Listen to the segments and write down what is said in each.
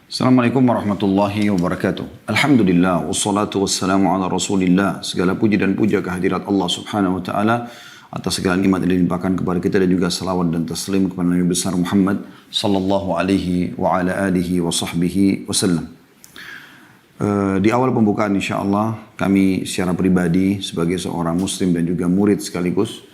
Assalamualaikum warahmatullahi wabarakatuh. Alhamdulillah, wassalatu wassalamu ala rasulillah. Segala puji dan puja kehadirat Allah subhanahu wa ta'ala atas segala nikmat yang dilimpahkan kepada kita, dan juga salawat dan taslim kepada Nabi besar Muhammad sallallahu alaihi wa ala alihi wa sahbihi wasallam. Di awal pembukaan insyaAllah kami secara pribadi sebagai seorang muslim dan juga murid sekaligus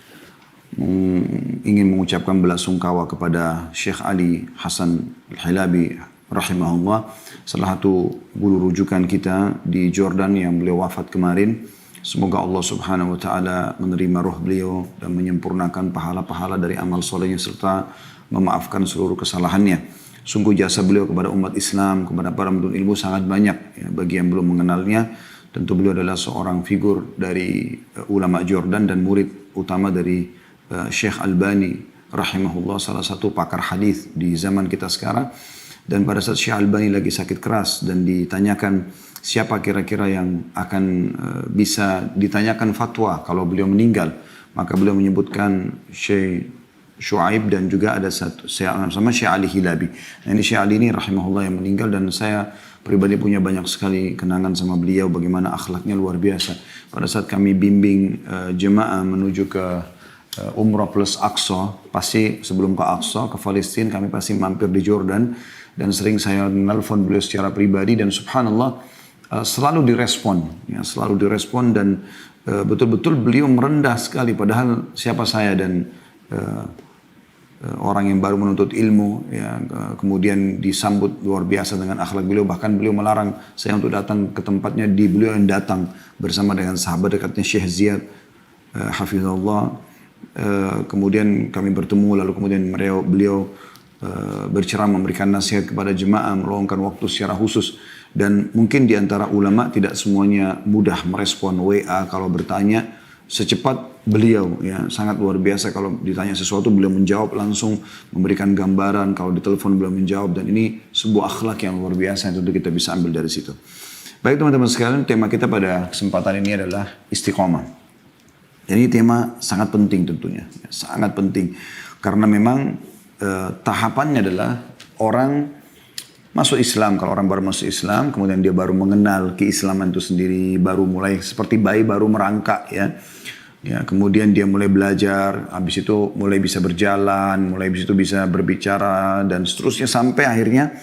ingin mengucapkan belasungkawa kepada Syekh Ali Hasan Al-Hilabi rahimahullah, salah satu guru rujukan kita di Jordan yang beliau wafat kemarin. Semoga Allah subhanahu wa ta'ala menerima roh beliau dan menyempurnakan pahala-pahala dari amal solehnya serta memaafkan seluruh kesalahannya. Sungguh jasa beliau kepada umat Islam, kepada para penuntut ilmu sangat banyak. Ya, bagi yang belum mengenalnya, tentu beliau adalah seorang figur dari ulama Jordan dan murid utama dari Syekh Albani rahimahullah, salah satu pakar hadis di zaman kita sekarang. Dan pada saat Syekh Albani lagi sakit keras dan ditanyakan siapa kira-kira yang akan bisa ditanyakan fatwa kalau beliau meninggal, maka beliau menyebutkan Syekh Shu'aib dan juga ada satu sama Syekh Ali Hilabi. Nah, ini Syekh Ali ini rahimahullah yang meninggal, dan saya pribadi punya banyak sekali kenangan sama beliau, bagaimana akhlaknya luar biasa. Pada saat kami bimbing jemaah menuju ke Umrah plus Aqsa, pasti sebelum ke Aqsa, ke Palestina, kami pasti mampir di Jordan. Dan sering saya menelpon beliau secara pribadi, dan subhanallah selalu direspon, ya, selalu direspon, dan betul-betul beliau merendah sekali. Padahal siapa saya dan orang yang baru menuntut ilmu, ya, kemudian disambut luar biasa dengan akhlak beliau. Bahkan beliau melarang saya untuk datang ke tempatnya, di beliau yang datang bersama dengan sahabat dekatnya Syekh Ziyad hafizahullah. Kemudian kami bertemu, lalu kemudian beliau berceramah, memberikan nasihat kepada jemaah, meluangkan waktu secara khusus. Dan mungkin di antara ulama tidak semuanya mudah merespon WA kalau bertanya secepat beliau, ya, sangat luar biasa. Kalau ditanya sesuatu beliau menjawab langsung, memberikan gambaran. Kalau ditelepon beliau menjawab, dan ini sebuah akhlak yang luar biasa yang tentu kita bisa ambil dari situ. Baik teman-teman sekalian, tema kita pada kesempatan ini adalah istiqomah. Jadi tema sangat penting tentunya, ya, sangat penting, karena memang tahapannya adalah orang masuk Islam. Kalau orang baru masuk Islam, kemudian dia baru mengenal keislaman itu sendiri, baru mulai seperti bayi baru merangkak, ya. Ya, kemudian dia mulai belajar, habis itu mulai bisa berjalan, mulai habis itu bisa berbicara dan seterusnya sampai akhirnya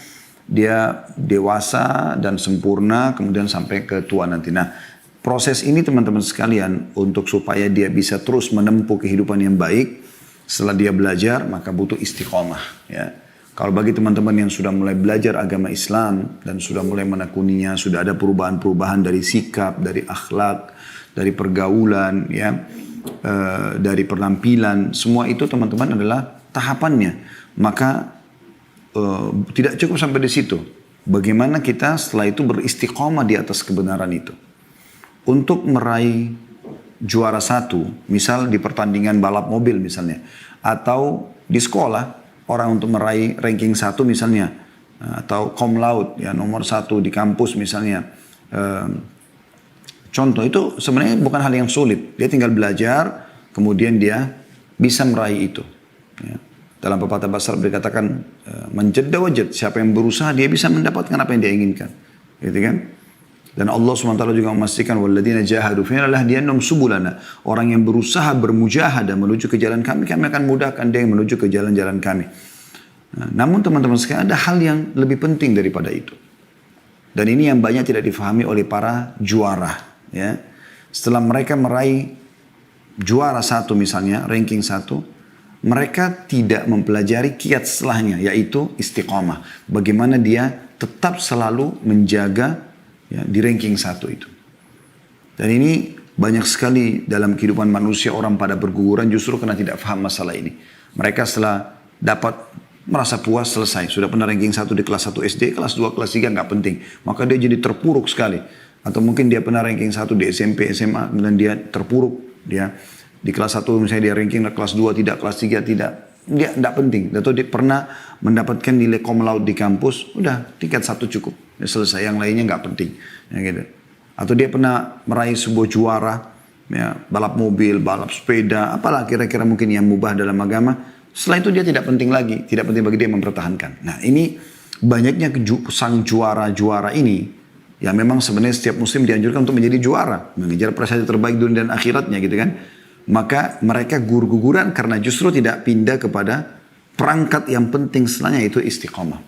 dia dewasa dan sempurna, kemudian sampai ke tua nanti. Nah, proses ini teman-teman sekalian, untuk supaya dia bisa terus menempuh kehidupan yang baik, setelah dia belajar, maka butuh istiqomah, ya. Kalau bagi teman-teman yang sudah mulai belajar agama Islam dan sudah mulai menekuninya, sudah ada perubahan-perubahan dari sikap, dari akhlak, dari pergaulan, ya, dari penampilan, semua itu teman-teman adalah tahapannya. Maka tidak cukup sampai di situ. Bagaimana kita setelah itu beristiqomah di atas kebenaran itu. Untuk meraih juara satu, misal di pertandingan balap mobil misalnya, atau di sekolah orang untuk meraih ranking satu misalnya, atau cum laude, ya, nomor satu di kampus misalnya. Contoh itu sebenarnya bukan hal yang sulit, dia tinggal belajar, kemudian dia bisa meraih itu, ya. Dalam pepatah bahasa dikatakan man jadda wajad, siapa yang berusaha dia bisa mendapatkan apa yang dia inginkan, gitu kan. Dan Allah SWT juga memastikan walladzina jahadu fina lahdiyannahum subulana. Orang yang berusaha bermujahadah menuju ke jalan kami, kami akan mudahkan dia menuju ke jalan-jalan kami. Nah, namun teman-teman sekalian, ada hal yang lebih penting daripada itu. Dan ini yang banyak tidak difahami oleh para juara, ya. Setelah mereka meraih juara satu misalnya, ranking satu, mereka tidak mempelajari kiat setelahnya, yaitu istiqamah. Bagaimana dia tetap selalu menjaga, ya, di ranking satu itu. Dan ini banyak sekali dalam kehidupan manusia, orang pada berguguran justru karena tidak paham masalah ini. Mereka setelah dapat merasa puas, selesai. Sudah pernah ranking satu di kelas 1 SD, kelas 2, kelas 3 nggak penting. Maka dia jadi terpuruk sekali. Atau mungkin dia pernah ranking satu di SMP, SMA, dan dia terpuruk. Dia di kelas 1 misalnya dia ranking, kelas 2 tidak, kelas 3 tidak. Dia tidak penting. Atau dia pernah mendapatkan nilai cum laude di kampus, udah tingkat 1 cukup. Ya, selesai, yang lainnya nggak penting, ya, gitu. Atau dia pernah meraih sebuah juara, ya, balap mobil, balap sepeda, apalah kira-kira mungkin yang mubah dalam agama. Setelah itu dia tidak penting lagi, tidak penting bagi dia mempertahankan. Nah, ini banyaknya sang juara-juara ini, ya memang sebenarnya setiap muslim dianjurkan untuk menjadi juara, mengejar prestasi terbaik dunia dan akhiratnya gitu kan. Maka mereka gugur-guguran karena justru tidak pindah kepada perangkat yang penting setelahnya, itu istiqomah.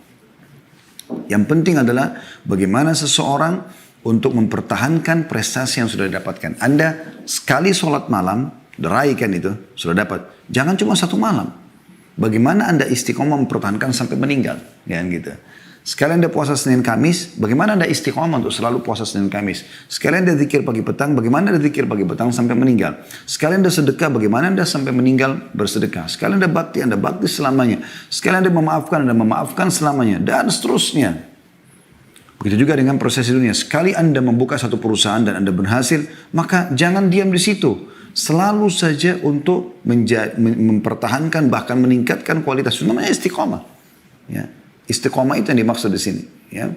Yang penting adalah bagaimana seseorang untuk mempertahankan prestasi yang sudah didapatkan. Anda sekali sholat malam, deraikan itu, sudah dapat. Jangan cuma satu malam. Bagaimana Anda istiqomah mempertahankan sampai meninggal. Ya, gitu. Sekali Anda puasa Senin Kamis, bagaimana Anda istiqomah untuk selalu puasa Senin Kamis. Sekali Anda zikir pagi petang, bagaimana Anda zikir pagi petang sampai meninggal. Sekali Anda sedekah, bagaimana Anda sampai meninggal bersedekah. Sekali Anda bakti selamanya. Sekali Anda memaafkan selamanya. Dan seterusnya. Begitu juga dengan proses dunia. Sekali Anda membuka satu perusahaan dan Anda berhasil, maka jangan diam di situ. Selalu saja untuk mempertahankan bahkan meningkatkan kualitas. Itu namanya istiqomah. Ya. Istiqomah itu yang dimaksud di sini. Ya.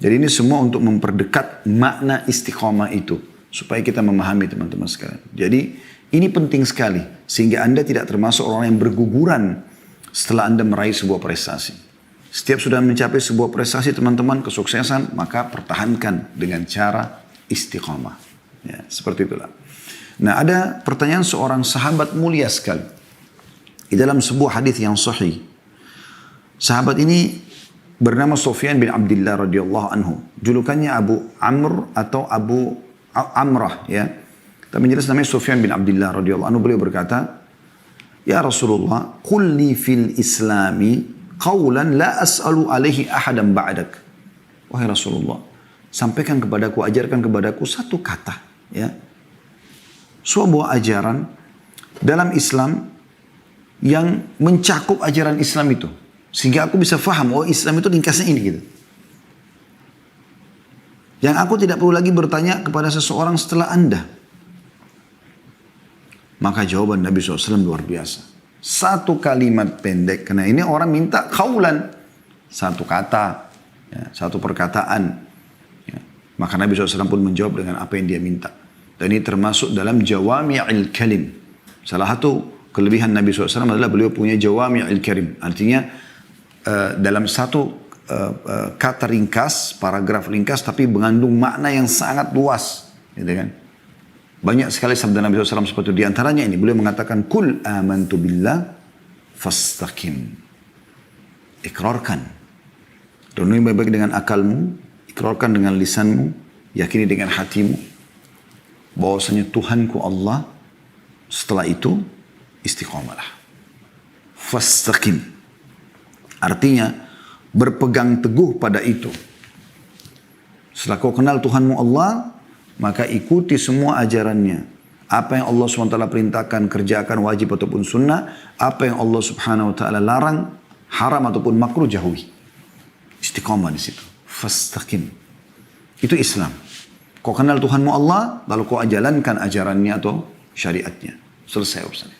Jadi ini semua untuk memperdekat makna istiqomah itu. Supaya kita memahami teman-teman sekalian. Jadi ini penting sekali. Sehingga Anda tidak termasuk orang yang berguguran setelah Anda meraih sebuah prestasi. Setiap sudah mencapai sebuah prestasi teman-teman, kesuksesan, maka pertahankan dengan cara istiqomah. Ya, seperti itulah. Nah, ada pertanyaan seorang sahabat mulia sekali. Di dalam sebuah hadis yang sahih. Sahabat ini bernama Sufyan bin Abdullah radhiyallahu anhu. Julukannya Abu Amr atau Abu Amrah, ya. Tapi jelas namanya Sufyan bin Abdullah radhiyallahu anhu. Beliau berkata, "Ya Rasulullah, qul li fil Islami qawlan la as'alu alaihi ahadan ba'dak." Wahai Rasulullah, sampaikan kepadaku, ajarkan kepadaku satu kata, ya. Sebuah ajaran dalam Islam yang mencakup ajaran Islam itu. Sehingga aku bisa faham, oh Islam itu ringkasnya ini gitu. Yang aku tidak perlu lagi bertanya kepada seseorang setelah Anda. Maka jawaban Nabi SAW luar biasa. Satu kalimat pendek, karena ini orang minta qaulan. Satu kata, ya, satu perkataan. Ya. Maka Nabi SAW pun menjawab dengan apa yang dia minta. Dan ini termasuk dalam jawami'il kalim. Salah satu kelebihan Nabi SAW adalah beliau punya jawami'il kalim. Artinya, dalam satu kata ringkas, paragraf ringkas, tapi mengandung makna yang sangat luas, gitu kan? Banyak sekali sabda Nabi SAW seperti itu. Di antaranya ini, beliau mengatakan, "Kul amantu billah fastaqim." Ikrarkan. Renungi baik-baik dengan akalmu, ikrarkan dengan lisanmu, yakini dengan hatimu, bahwasanya Tuhanku Allah. Setelah itu, istiqomalah. Fastaqim. Artinya, berpegang teguh pada itu. Setelah kau kenal Tuhanmu Allah, maka ikuti semua ajarannya. Apa yang Allah SWT perintahkan, kerjakan wajib ataupun sunnah. Apa yang Allah SWT larang, haram ataupun makruh, jauhi. Istiqamah di situ. Fastaqim. Itu Islam. Kau kenal Tuhanmu Allah, lalu kau jalankan ajarannya atau syariatnya. Selesai urusannya.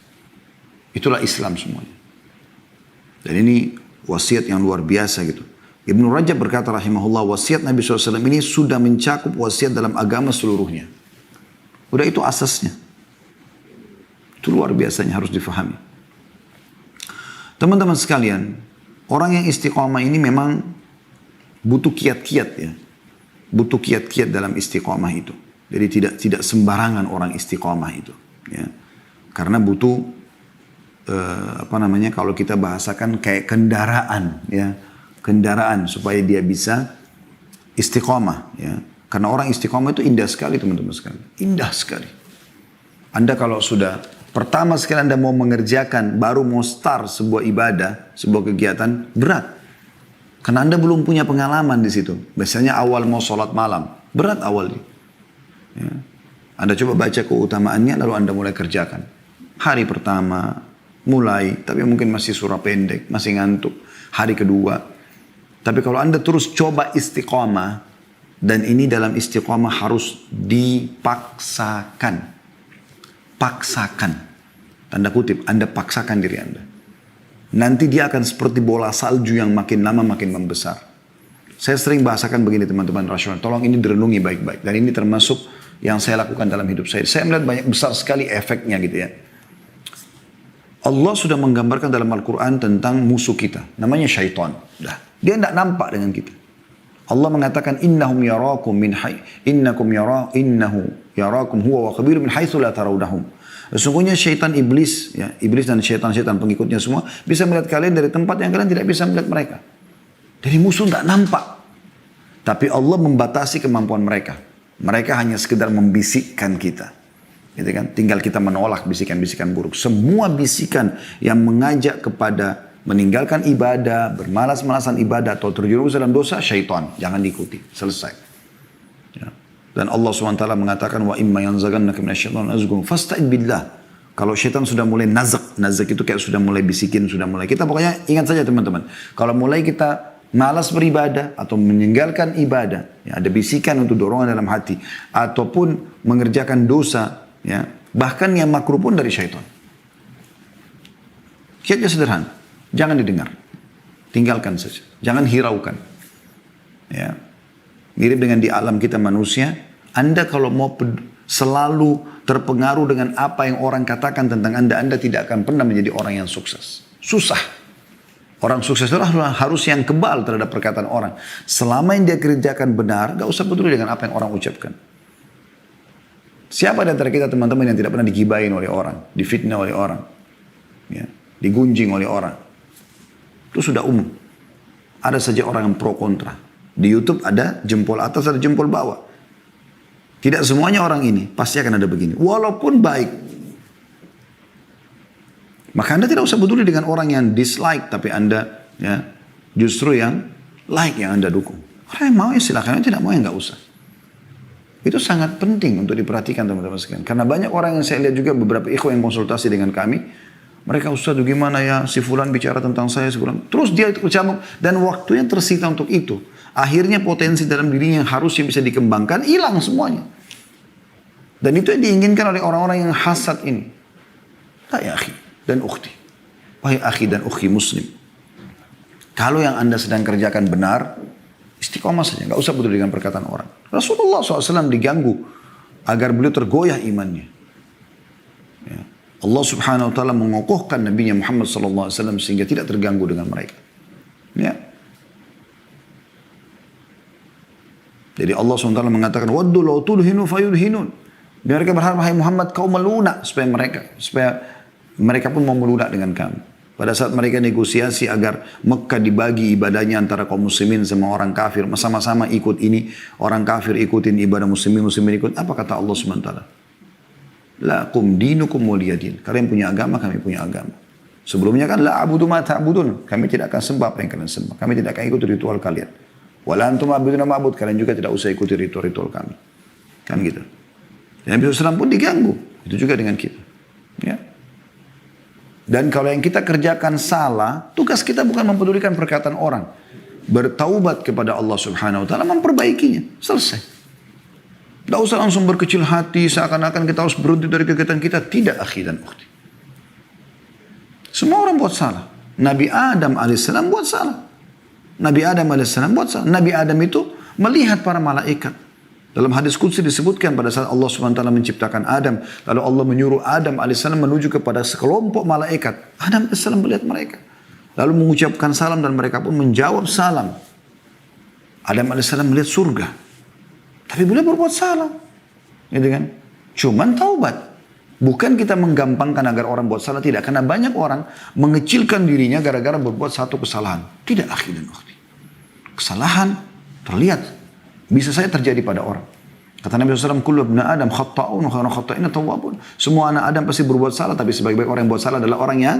Itulah Islam semuanya. Dan ini wasiat yang luar biasa gitu. Ibnu Rajab berkata rahimahullah, wasiat Nabi SAW ini sudah mencakup wasiat dalam agama seluruhnya. Udah itu asasnya. Itu luar biasanya, harus difahami. Teman-teman sekalian, orang yang istiqamah ini memang butuh kiat-kiat ya. Butuh kiat-kiat dalam istiqamah itu. Jadi tidak sembarangan orang istiqamah itu. Ya. Karena butuh kalau kita bahasakan kayak kendaraan, ya, kendaraan supaya dia bisa istiqomah, ya. Karena orang istiqomah itu indah sekali teman-teman sekalian, indah sekali. Anda kalau sudah pertama sekali Anda mau mengerjakan, baru mau start sebuah ibadah, sebuah kegiatan, berat. Karena Anda belum punya pengalaman di situ. Biasanya awal mau sholat malam, berat awalnya. Ya. Anda coba baca keutamaannya, lalu Anda mulai kerjakan. Hari pertama mulai, tapi mungkin masih surah pendek, masih ngantuk. Hari kedua. Tapi kalau Anda terus coba istiqamah, dan ini dalam istiqamah harus dipaksakan. Paksakan. Tanda kutip, Anda paksakan diri Anda. Nanti dia akan seperti bola salju yang makin lama makin membesar. Saya sering bahasakan begini teman-teman rasional. Tolong ini direnungi baik-baik. Dan ini termasuk yang saya lakukan dalam hidup saya. Saya melihat banyak besar sekali efeknya gitu ya. Allah sudah menggambarkan dalam Al-Quran tentang musuh kita. Namanya syaitan. Dia tidak nampak dengan kita. Allah mengatakan innahum yarakum min innahu yarakum huwa wa qabilu min haitsu la tarawnahum. Sesungguhnya syaitan iblis, ya, iblis dan syaitan-syaitan pengikutnya semua bisa melihat kalian dari tempat yang kalian tidak bisa melihat mereka. Jadi musuh tidak nampak. Tapi Allah membatasi kemampuan mereka. Mereka hanya sekedar membisikkan kita. Gitu kan? Tinggal kita menolak bisikan-bisikan buruk. Semua bisikan yang mengajak kepada meninggalkan ibadah, bermalas-malasan ibadah atau terjerumus dalam dosa, syaitan. Jangan diikuti. Selesai. Ya. Dan Allah SWT mengatakan, wa imma yanzagannaka minasyaitan nazghun fasta'id billah. Kalau syaitan sudah mulai nazak itu kayak sudah mulai bisikin, sudah mulai. Kita pokoknya ingat saja teman-teman. Kalau mulai kita malas beribadah atau meninggalkan ibadah, ya, ada bisikan untuk dorongan dalam hati, ataupun mengerjakan dosa, ya, bahkan yang makruh pun dari syaitan. Kiatnya sederhana, jangan didengar, tinggalkan saja, jangan hiraukan. Ya, mirip dengan di alam kita manusia, Anda kalau mau selalu terpengaruh dengan apa yang orang katakan tentang Anda, Anda tidak akan pernah menjadi orang yang sukses. Susah. Orang sukses itu harus yang kebal terhadap perkataan orang. Selama yang dia kerjakan benar, gak usah peduli dengan apa yang orang ucapkan. Siapa di antara kita teman-teman yang tidak pernah digibahin oleh orang, difitnah oleh orang, ya, digunjing oleh orang? Itu sudah umum. Ada saja orang yang pro kontra. Di YouTube ada jempol atas, ada jempol bawah. Tidak semuanya orang ini, pasti akan ada begini. Walaupun baik. Maka Anda tidak usah peduli dengan orang yang dislike, tapi Anda, ya, justru yang like, yang Anda dukung. Orang yang mau ya silakan, yang tidak mau ya nggak usah. Itu sangat penting untuk diperhatikan teman-teman sekalian. Karena banyak orang yang saya lihat juga beberapa ikhwan yang konsultasi dengan kami, mereka, Ustaz gimana ya, si fulan bicara tentang saya, si fulan. Terus dia kecamuk, dan waktunya tersita untuk itu. Akhirnya potensi dalam dirinya yang harusnya bisa dikembangkan, hilang semuanya. Dan itu yang diinginkan oleh orang-orang yang hasad ini. Ya akhi dan ukhti. Wahai akhi dan ukhti muslim. Kalau yang Anda sedang kerjakan benar, istiqomah saja. Nggak usah peduli dengan perkataan orang. Rasulullah SAW diganggu agar beliau tergoyah imannya. Ya. Allah Subhanahu Wa Taala mengokohkan Nabi Muhammad SAW sehingga tidak terganggu dengan mereka. Ya. Jadi Allah SWT mengatakan, waddu law tudhinu fayudhinun. Mereka berharap, hai Muhammad, kau melunak supaya mereka pun mau melunak dengan kamu. Pada saat mereka negosiasi agar Mekah dibagi ibadahnya antara kaum muslimin sama orang kafir, sama-sama ikut ini, orang kafir ikutin ibadah muslimin ikut. Apa kata Allah SWT? Lakum dinukum waliyadin. Kalian punya agama, kami punya agama. Sebelumnya kan la abudu ma ta'budun. Kami tidak akan sembah apa yang kalian sembah. Kami tidak akan ikut ritual kalian. Wala antum abuduna ma'bud. Kalian juga tidak usah ikuti ritual-ritual kami. Kan gitu. Dan Nabi SAW pun diganggu. Itu juga dengan kita. Ya. Dan kalau yang kita kerjakan salah, tugas kita bukan mempedulikan perkataan orang. Bertaubat kepada Allah Subhanahu Wa Taala, memperbaikinya. Selesai. Tidak usah langsung berkecil hati, seakan-akan kita harus berhenti dari kegiatan kita. Tidak, akhi dan ukhti. Semua orang buat salah. Nabi Adam alaihissalam buat salah. Nabi Adam alaihissalam buat salah. Nabi Adam itu melihat para malaikat. Dalam hadis qudsi disebutkan pada saat Allah SWT menciptakan Adam. Lalu Allah menyuruh Adam AS menuju kepada sekelompok malaikat. Adam AS melihat mereka. Lalu mengucapkan salam dan mereka pun menjawab salam. Adam AS melihat surga. Tapi beliau berbuat salah. Gitu kan? Cuman taubat. Bukan kita menggampangkan agar orang buat salah. Tidak. Karena banyak orang mengecilkan dirinya gara-gara berbuat satu kesalahan. Tidak, akhi dan ukhti. Kesalahan terlihat. Bisa saja terjadi pada orang. Kata Nabi SAW, kullu ibn Adam khatta'un wa khairu khatta'ina tawwabun. Semua anak Adam pasti berbuat salah, tapi sebaik-baik orang yang buat salah adalah orang yang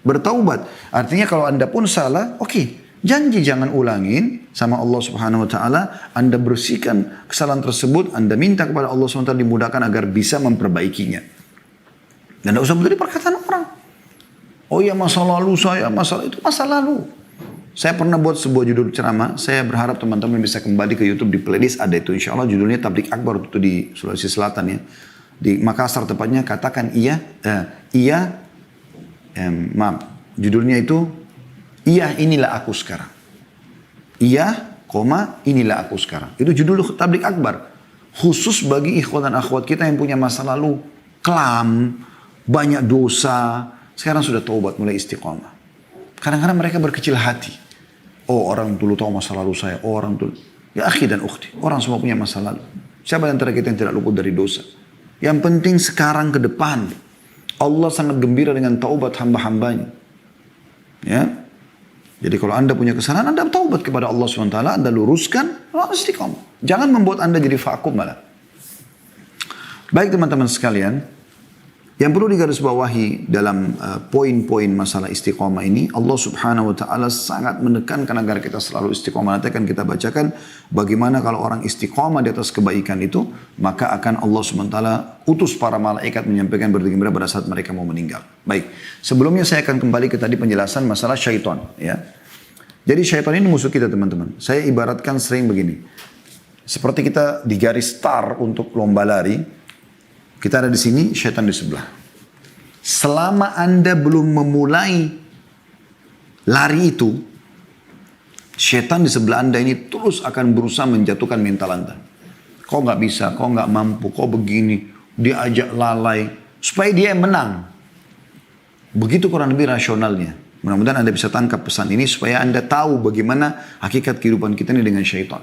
bertaubat. Artinya kalau Anda pun salah, oke, janji jangan ulangin sama Allah Subhanahu Wa Taala. Anda bersihkan kesalahan tersebut, Anda minta kepada Allah SWT dimudahkan agar bisa memperbaikinya. Dan tidak usah berdiri perkataan orang. Oh ya, masa lalu saya, itu masa lalu. Saya pernah buat sebuah judul ceramah. Saya berharap teman-teman bisa kembali ke YouTube di playlist. Ada itu insya Allah judulnya Tablik Akbar itu di Sulawesi Selatan ya. Di Makassar tepatnya katakan maaf. Judulnya itu iya inilah aku sekarang. Iya, inilah aku sekarang. Itu judul Tablik Akbar. Khusus bagi ikhwan dan akhwat kita yang punya masa lalu kelam, banyak dosa, Sekarang sudah taubat, mulai istiqomah. Kadang-kadang mereka berkecil hati. Oh, orang dulu tahu masa lalu saya. Oh, orang dulu. Ya akhi dan ukhti, orang semua punya masa lalu. Siapa di antara kita yang tidak luput dari dosa? Yang penting sekarang ke depan. Allah sangat gembira dengan taubat hamba-hambanya. Ya. Jadi kalau anda punya kesalahan, anda taubat kepada Allah SWT, anda luruskan, istiqomah. Jangan membuat anda jadi vakum malah. Baik teman-teman sekalian, yang perlu digarisbawahi dalam poin-poin masalah istiqomah ini, Allah Subhanahu wa taala sangat menekankan agar kita selalu istiqomah. Nanti akan kita bacakan bagaimana kalau orang istiqomah di atas kebaikan itu, maka akan Allah Subhanahu wa taala utus para malaikat menyampaikan berita gembira pada saat mereka mau meninggal. Baik, sebelumnya saya akan kembali ke tadi penjelasan masalah syaitan, ya. Jadi syaitan ini musuh kita teman-teman. Saya ibaratkan sering begini. Seperti kita di garis start untuk lomba lari, kita ada di sini, syaitan di sebelah. Selama anda belum memulai lari itu, syaitan di sebelah anda ini terus akan berusaha menjatuhkan mental anda. Kau nggak bisa, kau nggak mampu, kau begini, dia ajak lalai, supaya dia yang menang. Begitu kurang lebih rasionalnya. Mudah-mudahan anda bisa tangkap pesan ini supaya anda tahu bagaimana hakikat kehidupan kita ini dengan syaitan.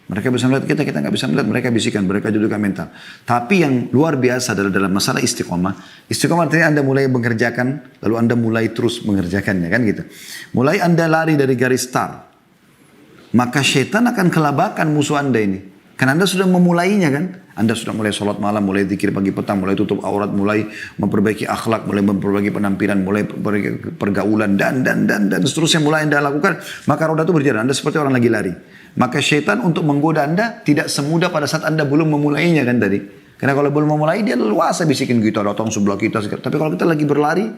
Mereka bisa melihat kita, kita nggak bisa melihat, mereka bisikan, mereka judulkan mental. Tapi yang luar biasa adalah dalam masalah istiqomah. Istiqomah artinya anda mulai mengerjakan, lalu anda mulai terus mengerjakannya, kan gitu. Mulai anda lari dari garis start, maka syaitan akan kelabakan musuh anda ini. Karena anda sudah memulainya kan. Anda sudah mulai sholat malam, mulai zikir pagi petang, mulai tutup aurat, mulai memperbaiki akhlak, mulai memperbaiki penampilan, mulai pergaulan, dan seterusnya mulai anda lakukan. Maka roda itu berjalan, anda seperti orang lagi lari. Maka syaitan untuk menggoda anda tidak semudah pada saat anda belum memulainya kan tadi. Karena kalau belum memulai dia leluasa bisikin kita, datang sebelah kita. Tapi kalau kita lagi berlari,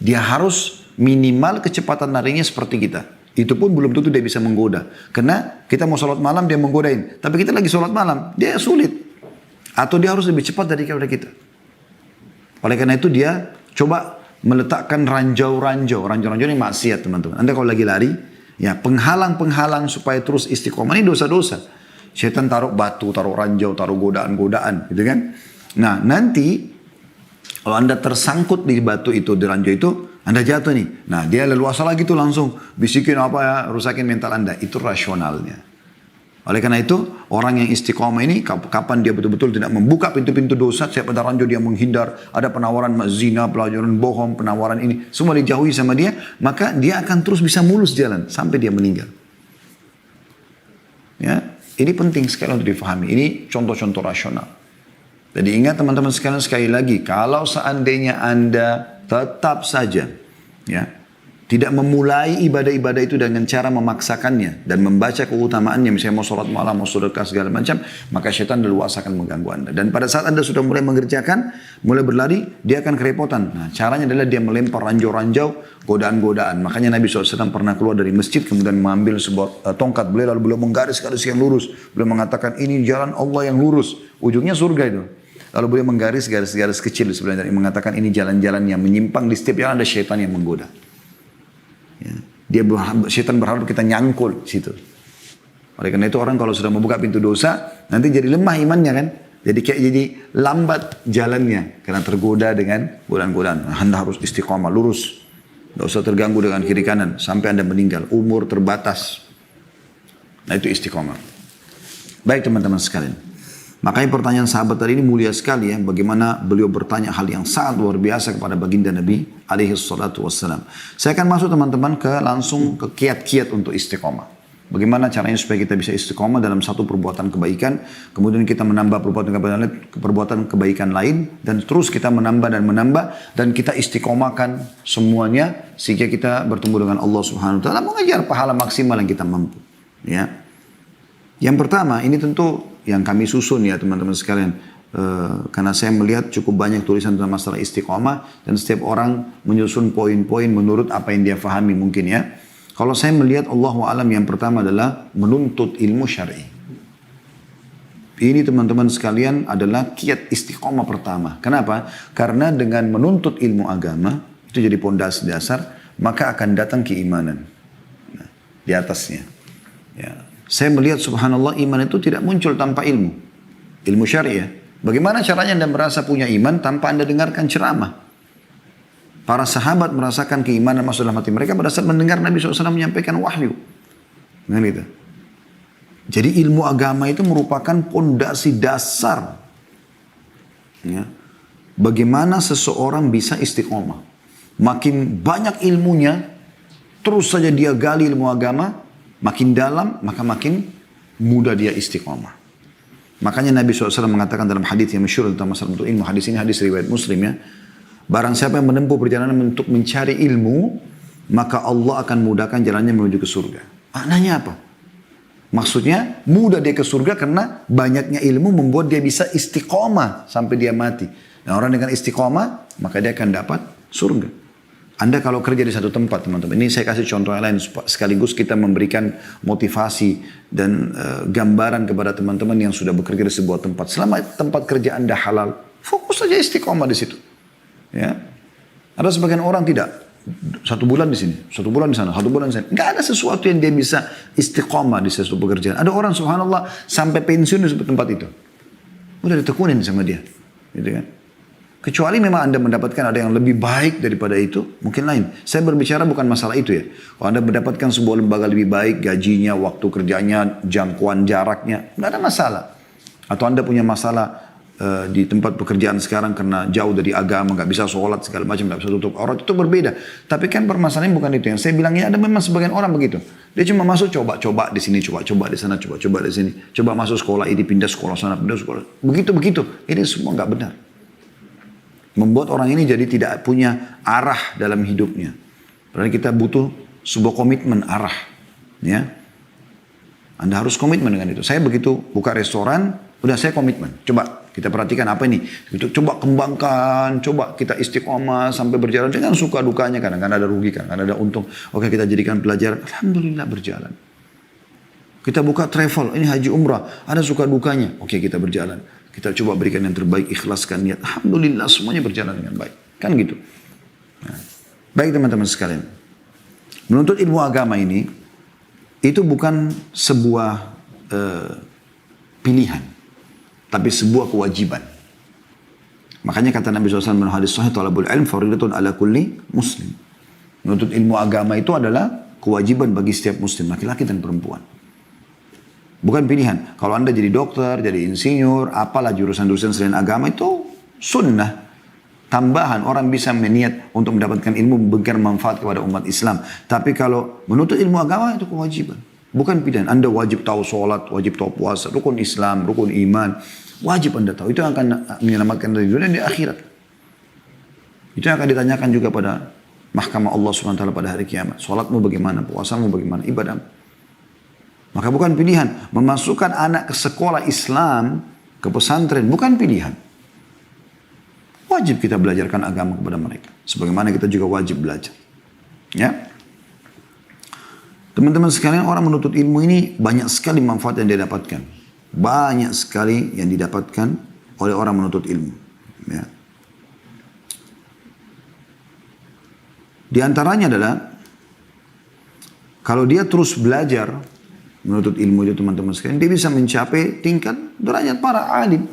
dia harus minimal kecepatan larinya seperti kita. Itu pun belum tentu dia bisa menggoda. Karena kita mau sholat malam dia menggodain. Tapi kita lagi sholat malam, dia sulit. Atau dia harus lebih cepat dari kita. Oleh karena itu dia coba meletakkan ranjau-ranjau. Ranjau-ranjau ini maksiat teman-teman. Anda kalau lagi lari, ya penghalang-penghalang supaya terus istiqomah ini dosa-dosa. Syaitan taruh batu, taruh ranjau, taruh godaan-godaan, gitu kan. Nah nanti kalau anda tersangkut di batu itu, di ranjau itu, anda jatuh nih. Nah dia leluasa lagi tuh langsung bisikin apa ya, rusakin mental anda. Itu rasionalnya. Oleh karena itu orang yang istiqomah ini kapan dia betul-betul tidak membuka pintu-pintu dosa, setiap ada ranjau dia menghindar, ada penawaran zina, pelajaran bohong, penawaran ini, semua dijauhi sama dia, maka dia akan terus bisa mulus jalan sampai dia meninggal. Ya, ini penting sekali untuk difahami. Ini contoh-contoh rasional. Jadi ingat teman-teman sekalian, sekali lagi, kalau seandainya anda tetap saja, ya, tidak memulai ibadah-ibadah itu dengan cara memaksakannya dan membaca keutamaannya, misalnya mau sholat malam, mau sedekah segala macam, maka syaitan leluasa akan mengganggu anda. Dan pada saat anda sudah mulai mengerjakan, mulai berlari, dia akan kerepotan. Nah, caranya adalah dia melempar ranjau-ranjau, godaan-godaan. Makanya Nabi SAW pernah keluar dari masjid, kemudian mengambil sebuah tongkat beliau, lalu beliau menggaris-garis yang lurus. Beliau mengatakan, ini jalan Allah yang lurus. Ujungnya surga itu. Lalu beliau menggaris garis-garis kecil sebenarnya, mengatakan ini jalan-jalan yang menyimpang, di setiap jalan ada syaitan yang menggoda. Ya. Syaitan berharap kita nyangkul situ. Oleh karena itu orang kalau sudah membuka pintu dosa, nanti jadi lemah imannya kan. Jadi lambat jalannya karena tergoda dengan godaan-godaan. Anda harus istiqomah, lurus. Tidak usah terganggu dengan kiri kanan sampai Anda meninggal. Umur terbatas. Nah itu istiqomah. Baik teman-teman sekalian. Makanya pertanyaan sahabat tadi ini mulia sekali ya. Bagaimana beliau bertanya hal yang sangat luar biasa kepada baginda Nabi alaihi salatu wassalam. Saya akan masuk teman-teman langsung ke kiat-kiat untuk istiqomah. Bagaimana caranya supaya kita bisa istiqomah dalam satu perbuatan kebaikan. Kemudian kita menambah perbuatan kebaikan lain. Dan terus kita menambah. Dan kita istiqomahkan semuanya. Sehingga kita bertemu dengan Allah subhanahu wa ta'ala. Mengejar pahala maksimal yang kita mampu. Ya. Yang pertama ini tentu yang kami susun ya teman-teman sekalian. Karena saya melihat cukup banyak tulisan tentang masalah istiqomah. Dan setiap orang menyusun poin-poin menurut apa yang dia fahami mungkin ya. Kalau saya melihat Allahu a'lam yang pertama adalah menuntut ilmu syar'i. Ini teman-teman sekalian adalah kiat istiqomah pertama. Kenapa? Karena dengan menuntut ilmu agama, itu jadi pondasi dasar, maka akan datang keimanan. Nah, di atasnya. Ya. Saya melihat subhanallah iman itu tidak muncul tanpa ilmu. Ilmu syariah. Bagaimana caranya Anda merasa punya iman tanpa Anda dengarkan ceramah? Para sahabat merasakan keimanan masuk dalam hati mereka pada saat mendengar Nabi SAW menyampaikan wahyu. Nah, gitu. Jadi ilmu agama itu merupakan pondasi dasar. Ya. Bagaimana seseorang bisa istiqomah. Makin banyak ilmunya, terus saja dia gali ilmu agama, makin dalam, maka makin mudah dia istiqomah. Makanya Nabi SAW mengatakan dalam hadis yang masyhur tentang masalah ilmu, hadis ini hadis riwayat Muslim ya. Barang siapa yang menempuh perjalanan untuk mencari ilmu, maka Allah akan mudahkan jalannya menuju ke surga. Maknanya apa? Maksudnya mudah dia ke surga karena banyaknya ilmu membuat dia bisa istiqomah sampai dia mati. Dan orang dengan istiqomah, maka dia akan dapat surga. Anda kalau kerja di satu tempat teman-teman, ini saya kasih contoh yang lain sekaligus kita memberikan motivasi dan gambaran kepada teman-teman yang sudah bekerja di sebuah tempat. Selama tempat kerja Anda halal, fokus saja istiqomah di situ. Ya, ada sebagian orang tidak 1 bulan di sini, 1 bulan di sana, 1 bulan di sana. Nggak ada sesuatu yang dia bisa istiqomah di sesuatu pekerjaan. Ada orang subhanallah sampai pensiun di tempat itu, udah ditekunin sama dia, gitu kan? Kecuali memang Anda mendapatkan ada yang lebih baik daripada itu, mungkin lain. Saya berbicara bukan masalah itu ya. Kalau Anda mendapatkan sebuah lembaga lebih baik, gajinya, waktu kerjanya, jangkauan jaraknya, nggak ada masalah. Atau Anda punya masalah di tempat pekerjaan sekarang karena jauh dari agama, nggak bisa sholat segala macam, nggak bisa tutup aurat, itu berbeda. Tapi kan permasalahannya bukan itu. Yang saya bilangnya ada memang sebagian orang begitu. Dia cuma masuk coba-coba di sini, coba-coba di sana, coba-coba di sini, coba masuk sekolah ini, pindah sekolah sana, pindah sekolah. Begitu. Ini semua nggak benar. Membuat orang ini jadi tidak punya arah dalam hidupnya. Padahal kita butuh sebuah komitmen arah. Ya, Anda harus komitmen dengan itu. Saya begitu buka restoran, udah saya komitmen. Coba kita perhatikan apa ini. Coba kembangkan, coba kita istiqomah sampai berjalan dengan suka dukanya. Kadang-kadang ada rugi, kadang-kadang ada untung. Oke, kita jadikan pelajaran. Alhamdulillah berjalan. Kita buka travel, ini haji umrah, ada suka dukanya. Oke, kita berjalan. Kita coba berikan yang terbaik, ikhlaskan niat. Alhamdulillah semuanya berjalan dengan baik. Kan gitu. Nah, baik teman-teman sekalian. Menuntut ilmu agama ini, itu bukan sebuah pilihan. Tapi sebuah kewajiban. Makanya kata Nabi SAW dalam hadis sahih, talabul ilm faridatun ala kulli muslim. Menuntut ilmu agama itu adalah kewajiban bagi setiap muslim, laki-laki dan perempuan. Bukan pilihan. Kalau Anda jadi dokter, jadi insinyur, apalah jurusan-jurusan selain agama itu sunnah. Tambahan, orang bisa meniat untuk mendapatkan ilmu memberikan manfaat kepada umat Islam. Tapi kalau menuntut ilmu agama itu kewajiban. Bukan pilihan. Anda wajib tahu sholat, wajib tahu puasa, rukun Islam, rukun iman. Wajib Anda tahu. Itu yang akan menyelamatkan dari dunia dan di akhirat. Itu yang akan ditanyakan juga pada mahkamah Allah SWT pada hari kiamat. Sholatmu bagaimana, puasamu bagaimana, ibadahmu. Maka bukan pilihan. Memasukkan anak ke sekolah Islam, ke pesantren, bukan pilihan. Wajib kita belajarkan agama kepada mereka. Sebagaimana kita juga wajib belajar. Ya. Teman-teman sekalian, orang menuntut ilmu ini banyak sekali manfaat yang dia dapatkan. Banyak sekali yang didapatkan oleh orang menuntut ilmu. Ya. Di antaranya adalah, kalau dia terus belajar, menuntut ilmu itu teman-teman sekalian, dia bisa mencapai tingkat derajat para alim.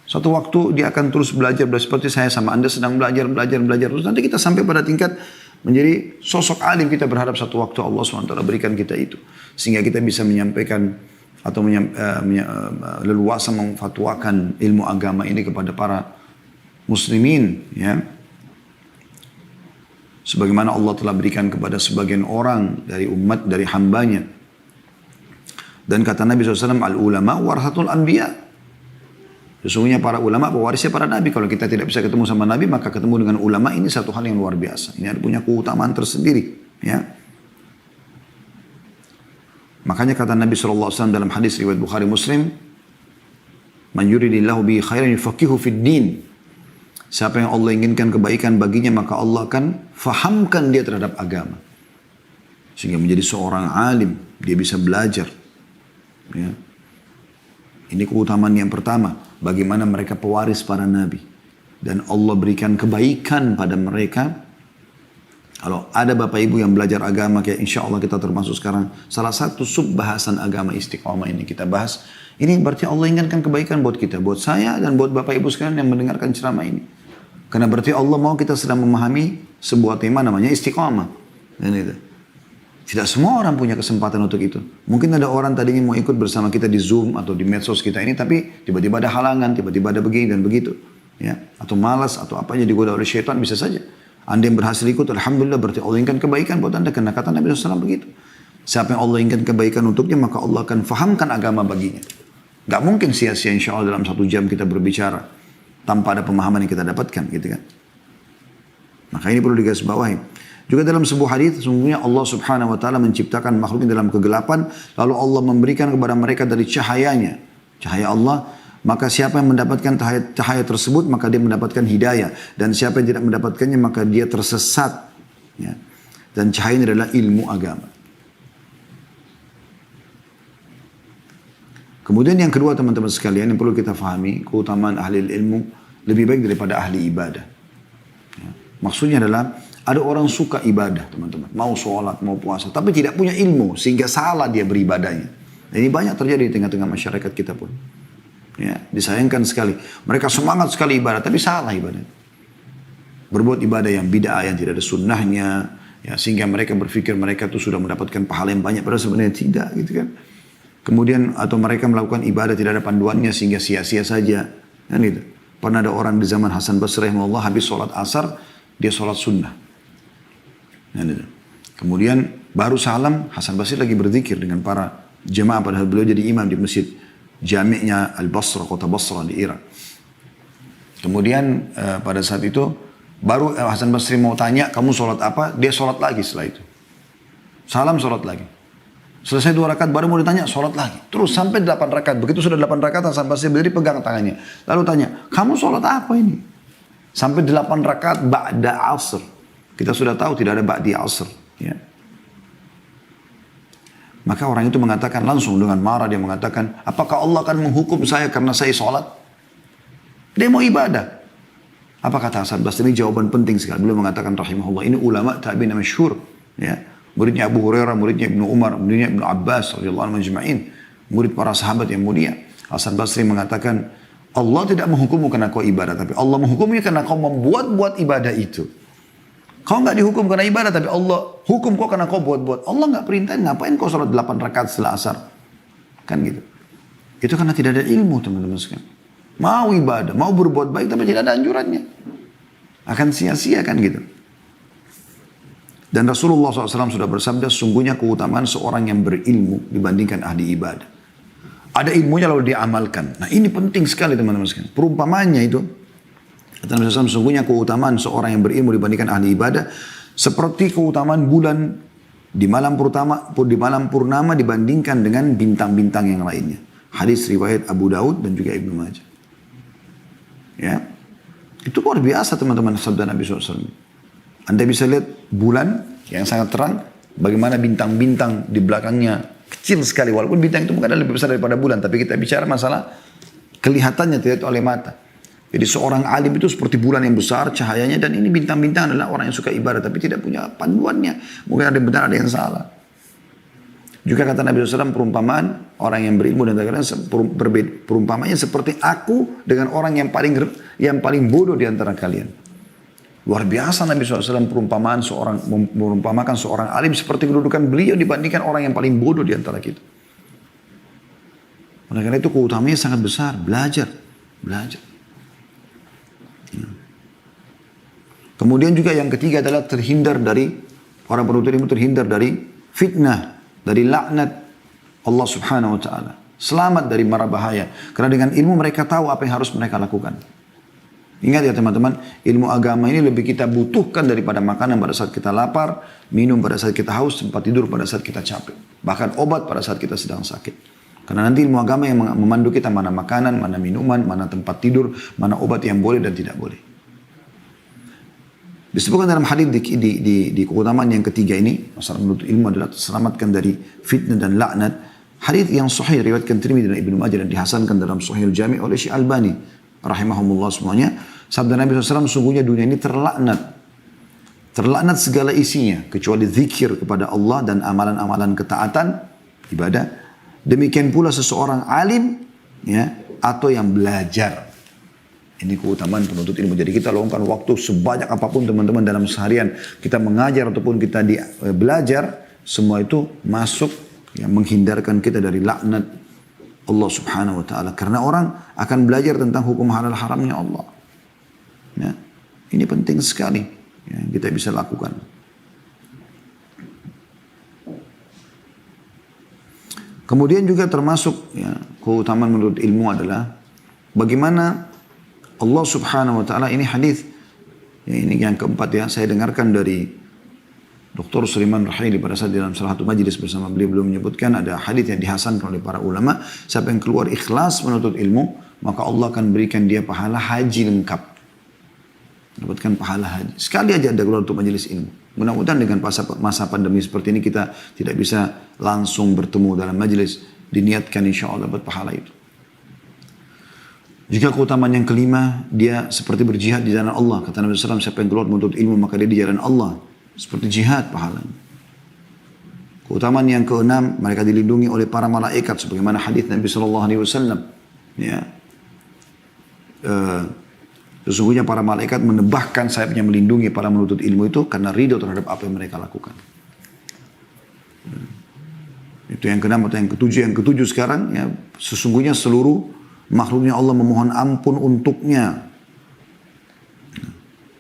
Suatu waktu dia akan terus belajar seperti saya sama Anda sedang belajar. Terus nanti kita sampai pada tingkat menjadi sosok alim. Kita berharap satu waktu Allah SWT berikan kita itu. Sehingga kita bisa menyampaikan atau leluasa memfatwakan ilmu agama ini kepada para muslimin. Ya. Sebagaimana Allah telah berikan kepada sebagian orang dari umat, dari hambanya. Dan kata Nabi SAW, al-ulama warahatul anbiya. Sesungguhnya para ulama pewarisnya para nabi. Kalau kita tidak bisa ketemu sama nabi, maka ketemu dengan ulama ini satu hal yang luar biasa. Ini ada punya keutamaan tersendiri. Ya. Makanya kata Nabi SAW dalam hadis riwayat Bukhari Muslim, man yuridillahu bihi khairan yufaqihu fid din. Siapa yang Allah inginkan kebaikan baginya, maka Allah akan fahamkan dia terhadap agama. Sehingga menjadi seorang alim, dia bisa belajar. Ya. Ini keutamaan yang pertama. Bagaimana mereka pewaris para nabi. Dan Allah berikan kebaikan pada mereka. Kalau ada bapak ibu yang belajar agama, kayak insya Allah kita termasuk sekarang. Salah satu sub bahasan agama istiqomah ini kita bahas. Ini berarti Allah inginkan kebaikan buat kita. Buat saya dan buat bapak ibu sekalian yang mendengarkan ceramah ini. Karena berarti Allah mau kita sedang memahami sebuah tema namanya istiqamah. Dan itu. Tidak semua orang punya kesempatan untuk itu. Mungkin ada orang tadinya mau ikut bersama kita di Zoom atau di medsos kita ini, tapi tiba-tiba ada halangan, tiba-tiba ada begini dan begitu. Ya, atau malas, atau apanya digoda oleh syaitan, bisa saja. Anda yang berhasil ikut, alhamdulillah, berarti Allah inginkan kebaikan buat Anda. Karena kata Nabi SAW begitu. Siapa yang Allah inginkan kebaikan untuknya, maka Allah akan fahamkan agama baginya. Gak mungkin sia-sia insya Allah dalam 1 jam kita berbicara tanpa ada pemahaman yang kita dapatkan, gitu kan. Maka ini perlu digarisbawahi. Juga dalam sebuah hadis, sesungguhnya Allah Subhanahu wa taala menciptakan makhluknya dalam kegelapan, lalu Allah memberikan kepada mereka dari cahayanya, cahaya Allah, maka siapa yang mendapatkan cahaya tersebut, maka dia mendapatkan hidayah, dan siapa yang tidak mendapatkannya, maka dia tersesat. Ya. Dan cahaya ini adalah ilmu agama. Kemudian yang kedua teman-teman sekalian yang perlu kita fahami, keutamaan ahli ilmu lebih baik daripada ahli ibadah. Ya. Maksudnya adalah ada orang suka ibadah teman-teman, mau sholat, mau puasa, tapi tidak punya ilmu sehingga salah dia beribadahnya. Dan ini banyak terjadi di tengah-tengah masyarakat kita pun. Ya, disayangkan sekali. Mereka semangat sekali ibadah, tapi salah ibadah. Berbuat ibadah yang bid'ah, yang tidak ada sunnahnya, ya, sehingga mereka berpikir mereka itu sudah mendapatkan pahala yang banyak, padahal sebenarnya tidak, gitu kan. Kemudian atau mereka melakukan ibadah tidak ada panduannya sehingga sia-sia saja, kan itu. Pernah ada orang di zaman Hasan Basri rahimahullah habis sholat asar dia sholat sunnah. Kan itu. Kemudian baru salam Hasan Basri lagi berzikir dengan para jemaah padahal beliau jadi imam di masjid jami'nya Al-Basra, kota Basra di Irak. Kemudian pada saat itu baru Hasan Basri mau tanya kamu sholat apa, dia sholat lagi setelah itu. Salam sholat lagi. Selesai 2 rakaat baru mau ditanya sholat lagi. Terus sampai 8 rakaat. Begitu sudah 8 rakaat Hasan Basri berdiri pegang tangannya. Lalu tanya, kamu sholat apa ini? Sampai 8 rakaat ba'da asr. Kita sudah tahu tidak ada ba'di asr. Ya. Maka orang itu mengatakan langsung dengan marah, dia mengatakan, apakah Allah akan menghukum saya karena saya sholat? Dia mau ibadah. Apa kata Hasan Basri? Ini jawaban penting sekali. Beliau mengatakan rahimahullah, ini ulama tabi'in masyhur. Ya. Muridnya Abu Hurairah, muridnya Ibnu Umar, muridnya Ibnu Abbas radhiyallahu anhu majma'in. Murid para sahabat yang mulia. Hasan Basri mengatakan, Allah tidak menghukummu karena kau ibadah, tapi Allah menghukumnya karena kau membuat-buat ibadah itu. Kau nggak dihukum karena ibadah, tapi Allah hukum kau karena kau buat-buat. Allah nggak perintahin, ngapain kau sholat 8 rakaat setelah asar? Kan gitu. Itu karena tidak ada ilmu teman-teman sekalian. Mau ibadah, mau berbuat baik, tapi tidak ada anjurannya. Akan sia-sia kan gitu. Dan Rasulullah SAW sudah bersabda, sungguhnya keutamaan seorang yang berilmu dibandingkan ahli ibadah. Ada ilmunya lalu dia amalkan. Nah ini penting sekali teman-teman sekalian. Perumpamannya itu, kata Nabi SAW, sungguhnya keutamaan seorang yang berilmu dibandingkan ahli ibadah seperti keutamaan bulan di malam purnama dibandingkan dengan bintang-bintang yang lainnya. Hadis riwayat Abu Daud dan juga Ibnu Majah. Ya, itu luar biasa teman-teman sabda Nabi SAW. Anda bisa lihat bulan yang sangat terang, bagaimana bintang-bintang di belakangnya kecil sekali. Walaupun bintang itu bukan lebih besar daripada bulan, tapi kita bicara masalah kelihatannya tidak oleh mata. Jadi seorang alim itu seperti bulan yang besar cahayanya, dan ini bintang-bintang adalah orang yang suka ibadah tapi tidak punya panduannya. Mungkin ada yang benar, ada yang salah. Juga kata Nabi SAW, perumpamaan orang yang berilmu dan perumpamaannya seperti aku dengan orang yang paling bodoh di antara kalian. Luar biasa Nabi SAW merumpamakan seorang alim seperti kedudukan beliau dibandingkan orang yang paling bodoh di antara kita. Oleh karena itu keutamaannya sangat besar. Belajar. Kemudian juga yang ketiga adalah terhindar dari, orang penuntut ilmu terhindar dari fitnah, dari laknat Allah Subhanahu wa taala. Selamat dari mara bahaya. Karena dengan ilmu mereka tahu apa yang harus mereka lakukan. Ingat ya teman-teman, ilmu agama ini lebih kita butuhkan daripada makanan pada saat kita lapar, minum pada saat kita haus, tempat tidur pada saat kita capek. Bahkan obat pada saat kita sedang sakit. Karena nanti ilmu agama yang memandu kita mana makanan, mana minuman, mana tempat tidur, mana obat yang boleh dan tidak boleh. Disebutkan dalam hadis di keutamaan yang ketiga ini, masalah menuntut ilmu adalah terselamatkan dari fitnah dan laknat. Hadis yang sahih riwayatkan Tirmidzi dan Ibnu Majah dan dihasankan dalam Sahih Al-Jami' oleh Syekh Albani rahimahumullah semuanya. Sabda Nabi SAW, sungguhnya dunia ini terlaknat segala isinya kecuali zikir kepada Allah dan amalan-amalan ketaatan ibadah. Demikian pula seseorang alim, ya, atau yang belajar. Ini keutamaan penuntut ilmu. Jadi kita luangkan waktu sebanyak apapun teman-teman dalam seharian. Kita mengajar ataupun kita belajar. Semua itu masuk yang menghindarkan kita dari laknat Allah subhanahu wa ta'ala. Karena orang akan belajar tentang hukum halal haramnya Allah. Ya. Ini penting sekali. Ya, kita bisa lakukan. Kemudian juga termasuk ya, keutamaan menurut ilmu adalah bagaimana Allah subhanahu wa ta'ala, ini hadis ya, ini yang keempat ya, saya dengarkan dari Dr. Sulaiman Rahili pada saat dalam salah satu majlis bersama beliau menyebutkan ada hadis yang dihasankan oleh para ulama, siapa yang keluar ikhlas menuntut ilmu, maka Allah akan berikan dia pahala haji lengkap. Dapatkan pahala haji. Sekali aja ada keluar untuk majelis ilmu. Mudah-mudahan dengan masa pandemi seperti ini kita tidak bisa langsung bertemu dalam majelis, diniatkan insya Allah dapat pahala itu. Jika keutamaan yang kelima, dia seperti berjihad di jalan Allah. Kata Nabi SAW, siapa yang keluar menuntut ilmu, maka dia di jalan Allah. Seperti jihad pahalanya. Keutamaan yang keenam, mereka dilindungi oleh para malaikat. Sebagaimana hadis Nabi SAW. Ya. Sesungguhnya para malaikat menebahkan sayapnya melindungi para menuntut ilmu itu karena ridho terhadap apa yang mereka lakukan. Itu yang keenam atau yang ketujuh. Yang ketujuh sekarang, ya, sesungguhnya seluruh makhluknya Allah memohon ampun untuknya.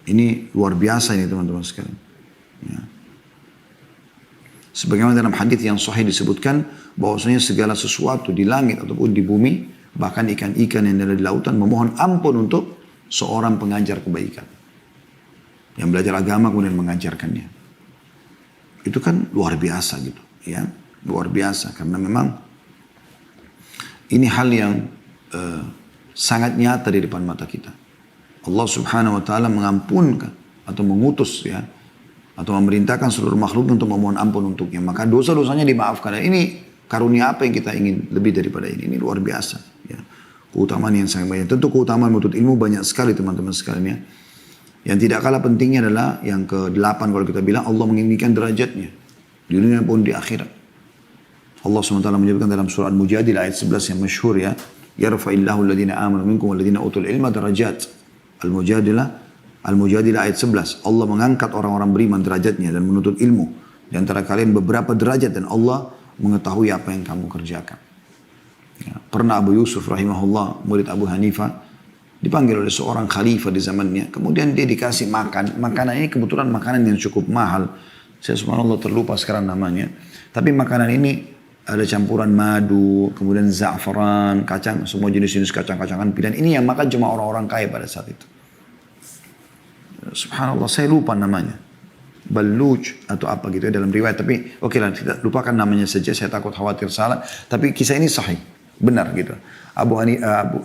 Ini luar biasa ini teman-teman sekalian. Ya. Sebagaimana dalam hadis yang sahih disebutkan bahwasanya segala sesuatu di langit ataupun di bumi, bahkan ikan-ikan yang ada di lautan memohon ampun untuk seorang pengajar kebaikan. Yang belajar agama kemudian mengajarkannya. Itu kan luar biasa gitu. Ya. Luar biasa karena memang ini hal yang sangat nyata di depan mata kita. Allah subhanahu wa ta'ala mengampunkan atau mengutus ya, atau memerintahkan seluruh makhluk untuk memohon ampun untuknya. Maka dosa-dosanya dimaafkan. Ini karunia apa yang kita ingin lebih daripada ini? Ini luar biasa. Ya. Keutamaan yang sangat banyak. Tentu keutamaan menuntut ilmu banyak sekali teman-teman sekalian ya. Yang tidak kalah pentingnya adalah yang ke-8 kalau kita bilang Allah menginginkan derajatnya. Di dunia pun di akhirat. Allah SWT menyebutkan dalam surah Al-Mujadilah ayat 11 yang masyhur ya. Yarfa'illahu alladhina amanu minkum walladhina utul ilma darajat. Al-Mujadilah ayat 11. Allah mengangkat orang-orang beriman derajatnya dan menuntut ilmu. Di antara kalian beberapa derajat dan Allah mengetahui apa yang kamu kerjakan. Ya, pernah Abu Yusuf rahimahullah, murid Abu Hanifah, dipanggil oleh seorang khalifah di zamannya. Kemudian dia dikasih makan. Makanan ini kebetulan makanan yang cukup mahal. Saya subhanallah terlupa sekarang namanya. Tapi makanan ini ada campuran madu, kemudian za'afaran, kacang, semua jenis-jenis kacang-kacangan pilihan. Ini yang makan cuma orang-orang kaya pada saat itu. Subhanallah, saya lupa namanya. Baluj atau apa gitu ya dalam riwayat. Tapi oke lah, kita lupakan namanya saja. Saya takut khawatir salah. Tapi kisah ini sahih. Benar gitu.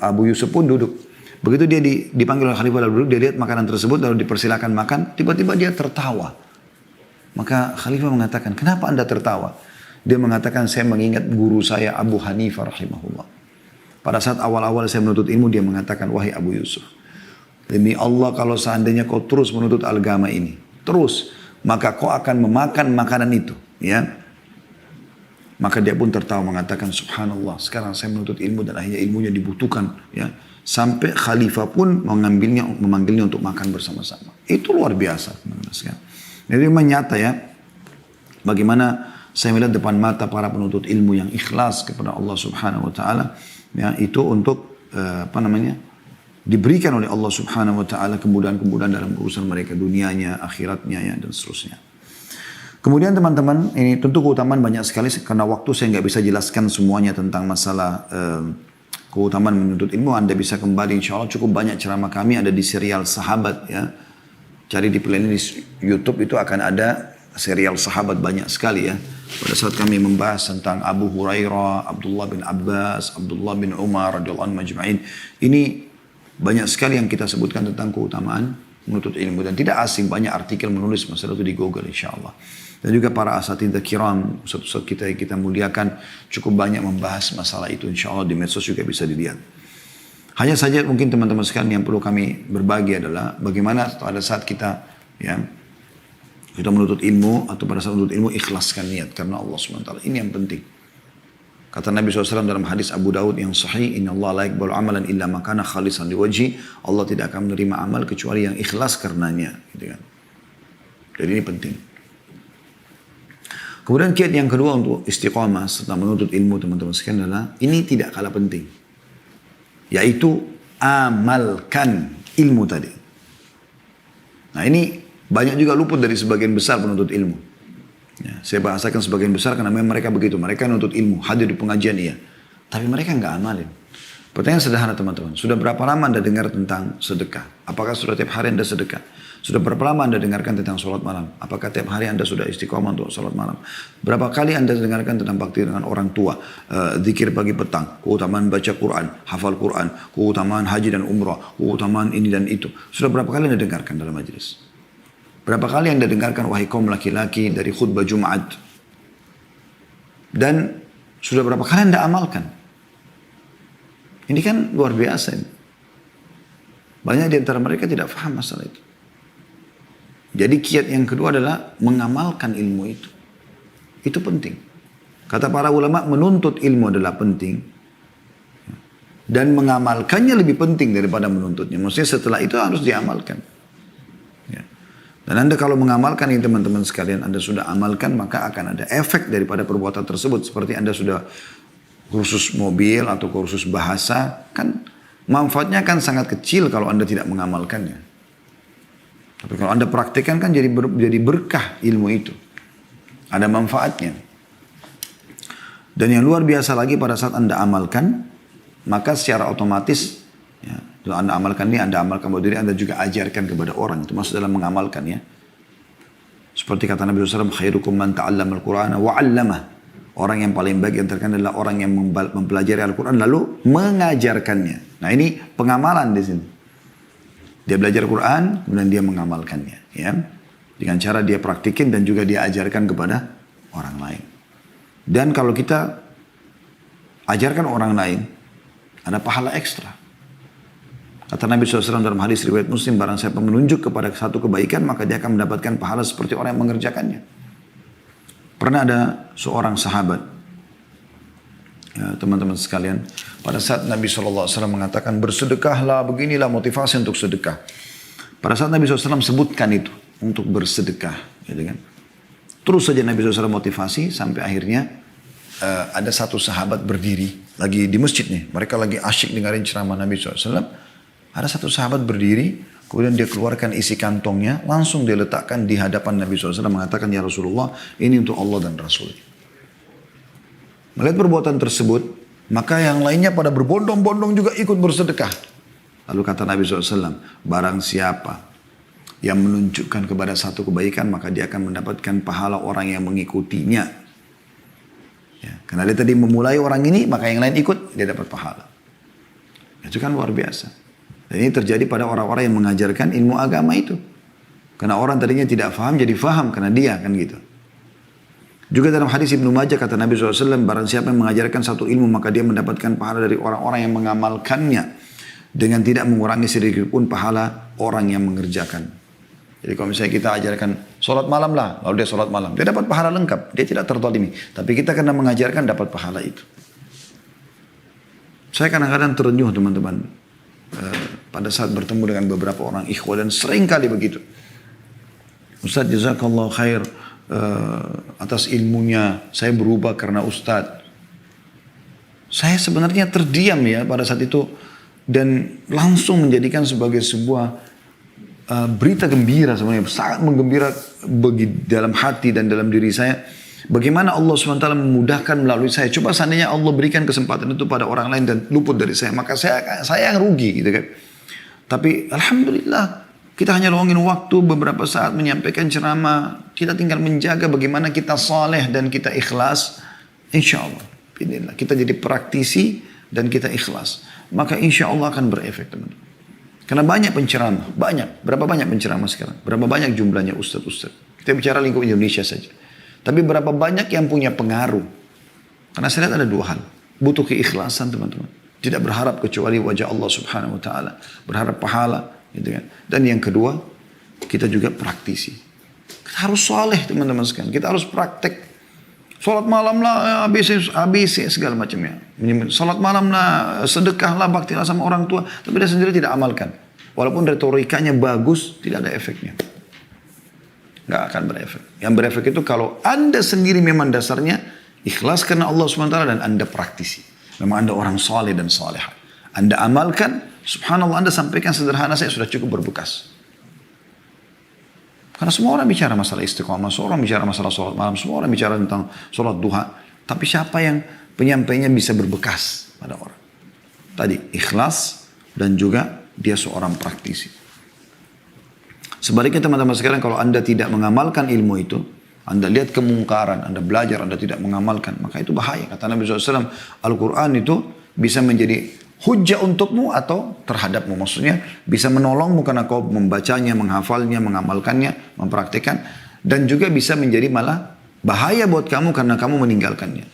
Abu Yusuf pun duduk. Begitu dia dipanggil oleh khalifah lalu duduk, dia lihat makanan tersebut lalu dipersilakan makan. Tiba-tiba dia tertawa. Maka khalifah mengatakan, kenapa anda tertawa? Dia mengatakan, saya mengingat guru saya Abu Hanifah rahimahullah. Pada saat awal-awal saya menuntut ilmu, dia mengatakan, wahai Abu Yusuf, demi Allah kalau seandainya kau terus menuntut agama ini, terus, maka kau akan memakan makanan itu. Ya. Maka dia pun tertawa mengatakan, subhanallah, sekarang saya menuntut ilmu dan akhirnya ilmunya dibutuhkan. Ya. Sampai khalifah pun memanggilnya untuk makan bersama-sama. Itu luar biasa. Jadi memang nyata ya, bagaimana saya melihat depan mata para penuntut ilmu yang ikhlas kepada Allah subhanahu wa ta'ala. Ya, itu untuk diberikan oleh Allah subhanahu wa ta'ala kemudahan-kemudahan dalam urusan mereka. Dunianya, akhiratnya ya, dan seterusnya. Kemudian teman-teman, ini tentu keutamaan banyak sekali. Karena waktu saya nggak bisa jelaskan semuanya tentang masalah keutamaan menuntut ilmu. Anda bisa kembali insya Allah cukup banyak ceramah kami ada di serial Sahabat ya. Cari di playlist YouTube itu akan ada serial Sahabat banyak sekali ya. Pada saat kami membahas tentang Abu Hurairah, Abdullah bin Abbas, Abdullah bin Umar radhiyallahu anhum majma'in. Ini banyak sekali yang kita sebutkan tentang keutamaan menuntut ilmu. Dan tidak asing, banyak artikel menulis masalah itu di Google insyaAllah. Dan juga para asatidzah kiram, ustaz-ustaz kita yang kita muliakan, cukup banyak membahas masalah itu insyaAllah di medsos juga bisa dilihat. Hanya saja mungkin teman-teman sekalian yang perlu kami berbagi adalah bagaimana pada saat kita ya, kita menuntut ilmu atau pada saat menuntut ilmu ikhlaskan niat karena Allah SWT. Ini yang penting. Kata Nabi SAW dalam hadis Abu Daud yang sahih, Inna Allah la yaqbalu amalan illa ma kana khalisan liwajhi. Allah tidak akan menerima amal kecuali yang ikhlas karenanya. Gitu kan. Jadi ini penting. Kemudian kiat yang kedua untuk istiqamah setelah menuntut ilmu teman-teman sekalian adalah, ini tidak kalah penting. Yaitu amalkan ilmu tadi. Nah ini banyak juga luput dari sebagian besar penuntut ilmu. Ya, saya bahasakan sebagian besar karena memang mereka begitu. Mereka nuntut ilmu, hadir di pengajian iya. Tapi mereka nggak amalin. Pertanyaan sederhana teman-teman. Sudah berapa lama Anda dengar tentang sedekah? Apakah sudah tiap hari Anda sedekah? Sudah berapa lama Anda dengarkan tentang sholat malam? Apakah tiap hari Anda sudah istiqomah untuk sholat malam? Berapa kali Anda dengarkan tentang bakti dengan orang tua? Zikir pagi petang, keutamaan baca Quran, hafal Quran, keutamaan haji dan umrah, keutamaan ini dan itu. Sudah berapa kali Anda dengarkan dalam majelis? Berapa kali Anda dengarkan wahai kaum laki-laki dari khutbah Jumat? Dan sudah berapa kali Anda amalkan? Ini kan luar biasa. Banyak di antara mereka tidak paham masalah itu. Jadi kiat yang kedua adalah mengamalkan ilmu itu. Itu penting. Kata para ulama, menuntut ilmu adalah penting. Dan mengamalkannya lebih penting daripada menuntutnya. Maksudnya setelah itu harus diamalkan. Ya. Dan Anda kalau mengamalkan ini teman-teman sekalian, Anda sudah amalkan, maka akan ada efek daripada perbuatan tersebut. Seperti Anda sudah kursus mobil atau kursus bahasa, kan manfaatnya kan sangat kecil kalau Anda tidak mengamalkannya. Tapi kalau Anda praktikkan kan jadi berkah ilmu itu. Ada manfaatnya. Dan yang luar biasa lagi pada saat Anda amalkan, maka secara otomatis, ya, kalau Anda amalkan ini, Anda amalkan bahwa diri Anda juga ajarkan kepada orang. Itu maksud dalam mengamalkan ya. Seperti kata Nabi SAW, khairukum man ta'allama al-Qur'ana wa'allamah. Orang yang paling baik yang terkenal adalah orang yang mempelajari Al-Quran lalu mengajarkannya. Nah ini pengamalan di sini. Dia belajar Quran, kemudian dia mengamalkannya. Ya. Dengan cara dia praktikin dan juga dia ajarkan kepada orang lain. Dan kalau kita ajarkan orang lain, ada pahala ekstra. Kata Nabi SAW dalam hadis riwayat Muslim, barang siapa menunjuk kepada satu kebaikan, maka dia akan mendapatkan pahala seperti orang yang mengerjakannya. Pernah ada seorang sahabat, ya, teman-teman sekalian, pada saat Nabi SAW mengatakan bersedekahlah, beginilah motivasi untuk sedekah. Pada saat Nabi SAW sebutkan itu untuk bersedekah, gitu kan. Terus saja Nabi SAW motivasi sampai akhirnya ada satu sahabat berdiri lagi di masjid nih, mereka lagi asyik dengerin ceramah Nabi SAW. Ada satu sahabat berdiri, kemudian dia keluarkan isi kantongnya, langsung dia letakkan di hadapan Nabi SAW mengatakan, ya Rasulullah, ini untuk Allah dan Rasul. Melihat perbuatan tersebut, maka yang lainnya pada berbondong-bondong juga ikut bersedekah. Lalu kata Nabi SAW, barang siapa yang menunjukkan kepada satu kebaikan, maka dia akan mendapatkan pahala orang yang mengikutinya. Ya, karena dia tadi memulai orang ini, maka yang lain ikut, dia dapat pahala. Itu kan luar biasa. Dan ini terjadi pada orang-orang yang mengajarkan ilmu agama itu. Karena orang tadinya tidak faham, jadi faham karena dia kan gitu. Juga dalam hadis Ibnu Majah kata Nabi SAW, barang siapa yang mengajarkan satu ilmu, maka dia mendapatkan pahala dari orang-orang yang mengamalkannya. Dengan tidak mengurangi sedikit pun pahala orang yang mengerjakan. Jadi kalau misalnya kita ajarkan sholat malam lah, lalu dia sholat malam. Dia dapat pahala lengkap, dia tidak terzalimi. Tapi kita karena mengajarkan dapat pahala itu. Saya kadang-kadang terenyuh teman-teman. Pada saat bertemu dengan beberapa orang ikhwah dan sering kali begitu. Ustaz jazakallah khair atas ilmunya, saya berubah karena Ustaz. Saya sebenarnya terdiam ya pada saat itu dan langsung menjadikan sebagai sebuah berita gembira sebenarnya, sangat menggembira bagi dalam hati dan dalam diri saya. Bagaimana Allah SWT memudahkan melalui saya. Coba seandainya Allah berikan kesempatan itu pada orang lain dan luput dari saya, maka saya yang rugi gitu kan. Tapi Alhamdulillah kita hanya luangin waktu beberapa saat menyampaikan ceramah. Kita tinggal menjaga bagaimana kita saleh dan kita ikhlas. Insya Allah. Kita jadi praktisi dan kita ikhlas. Maka insya Allah akan berefek teman-teman. Karena banyak penceramah. Berapa banyak penceramah sekarang? Berapa banyak jumlahnya ustaz-ustaz? Kita bicara lingkup Indonesia saja. Tapi berapa banyak yang punya pengaruh? Karena saya lihat ada dua hal. Butuh keikhlasan teman-teman. Tidak berharap kecuali wajah Allah Subhanahu Wa Taala. Berharap pahala. Gitu kan. Dan yang kedua, kita juga praktisi. Kita harus soleh teman-teman sekalian. Kita harus praktek. Sholat malam lah, habis segala macamnya. Sholat malam lah, sedekah lah, bakti lah sama orang tua. Tapi dia sendiri tidak amalkan. Walaupun retorikanya bagus, tidak ada efeknya. Nggak akan berefek. Yang berefek itu kalau Anda sendiri memang dasarnya ikhlas karena Allah SWT dan Anda praktisi. Memang Anda orang soleh dan solehah. Anda amalkan, subhanallah Anda sampaikan sederhana saya sudah cukup berbekas. Karena semua orang bicara masalah istiqamah, semua orang bicara masalah sholat malam, semua orang bicara tentang sholat duha. Tapi siapa yang penyampainya bisa berbekas pada orang? Tadi ikhlas dan juga dia seorang praktisi. Sebaliknya teman-teman sekalian, kalau Anda tidak mengamalkan ilmu itu, Anda lihat kemungkaran, Anda belajar, Anda tidak mengamalkan, maka itu bahaya. Kata Nabi SAW, Al-Quran itu bisa menjadi hujjah untukmu atau terhadapmu. Maksudnya bisa menolongmu karena kau membacanya, menghafalnya, mengamalkannya, mempraktikkan. Dan juga bisa menjadi malah bahaya buat kamu karena kamu meninggalkannya.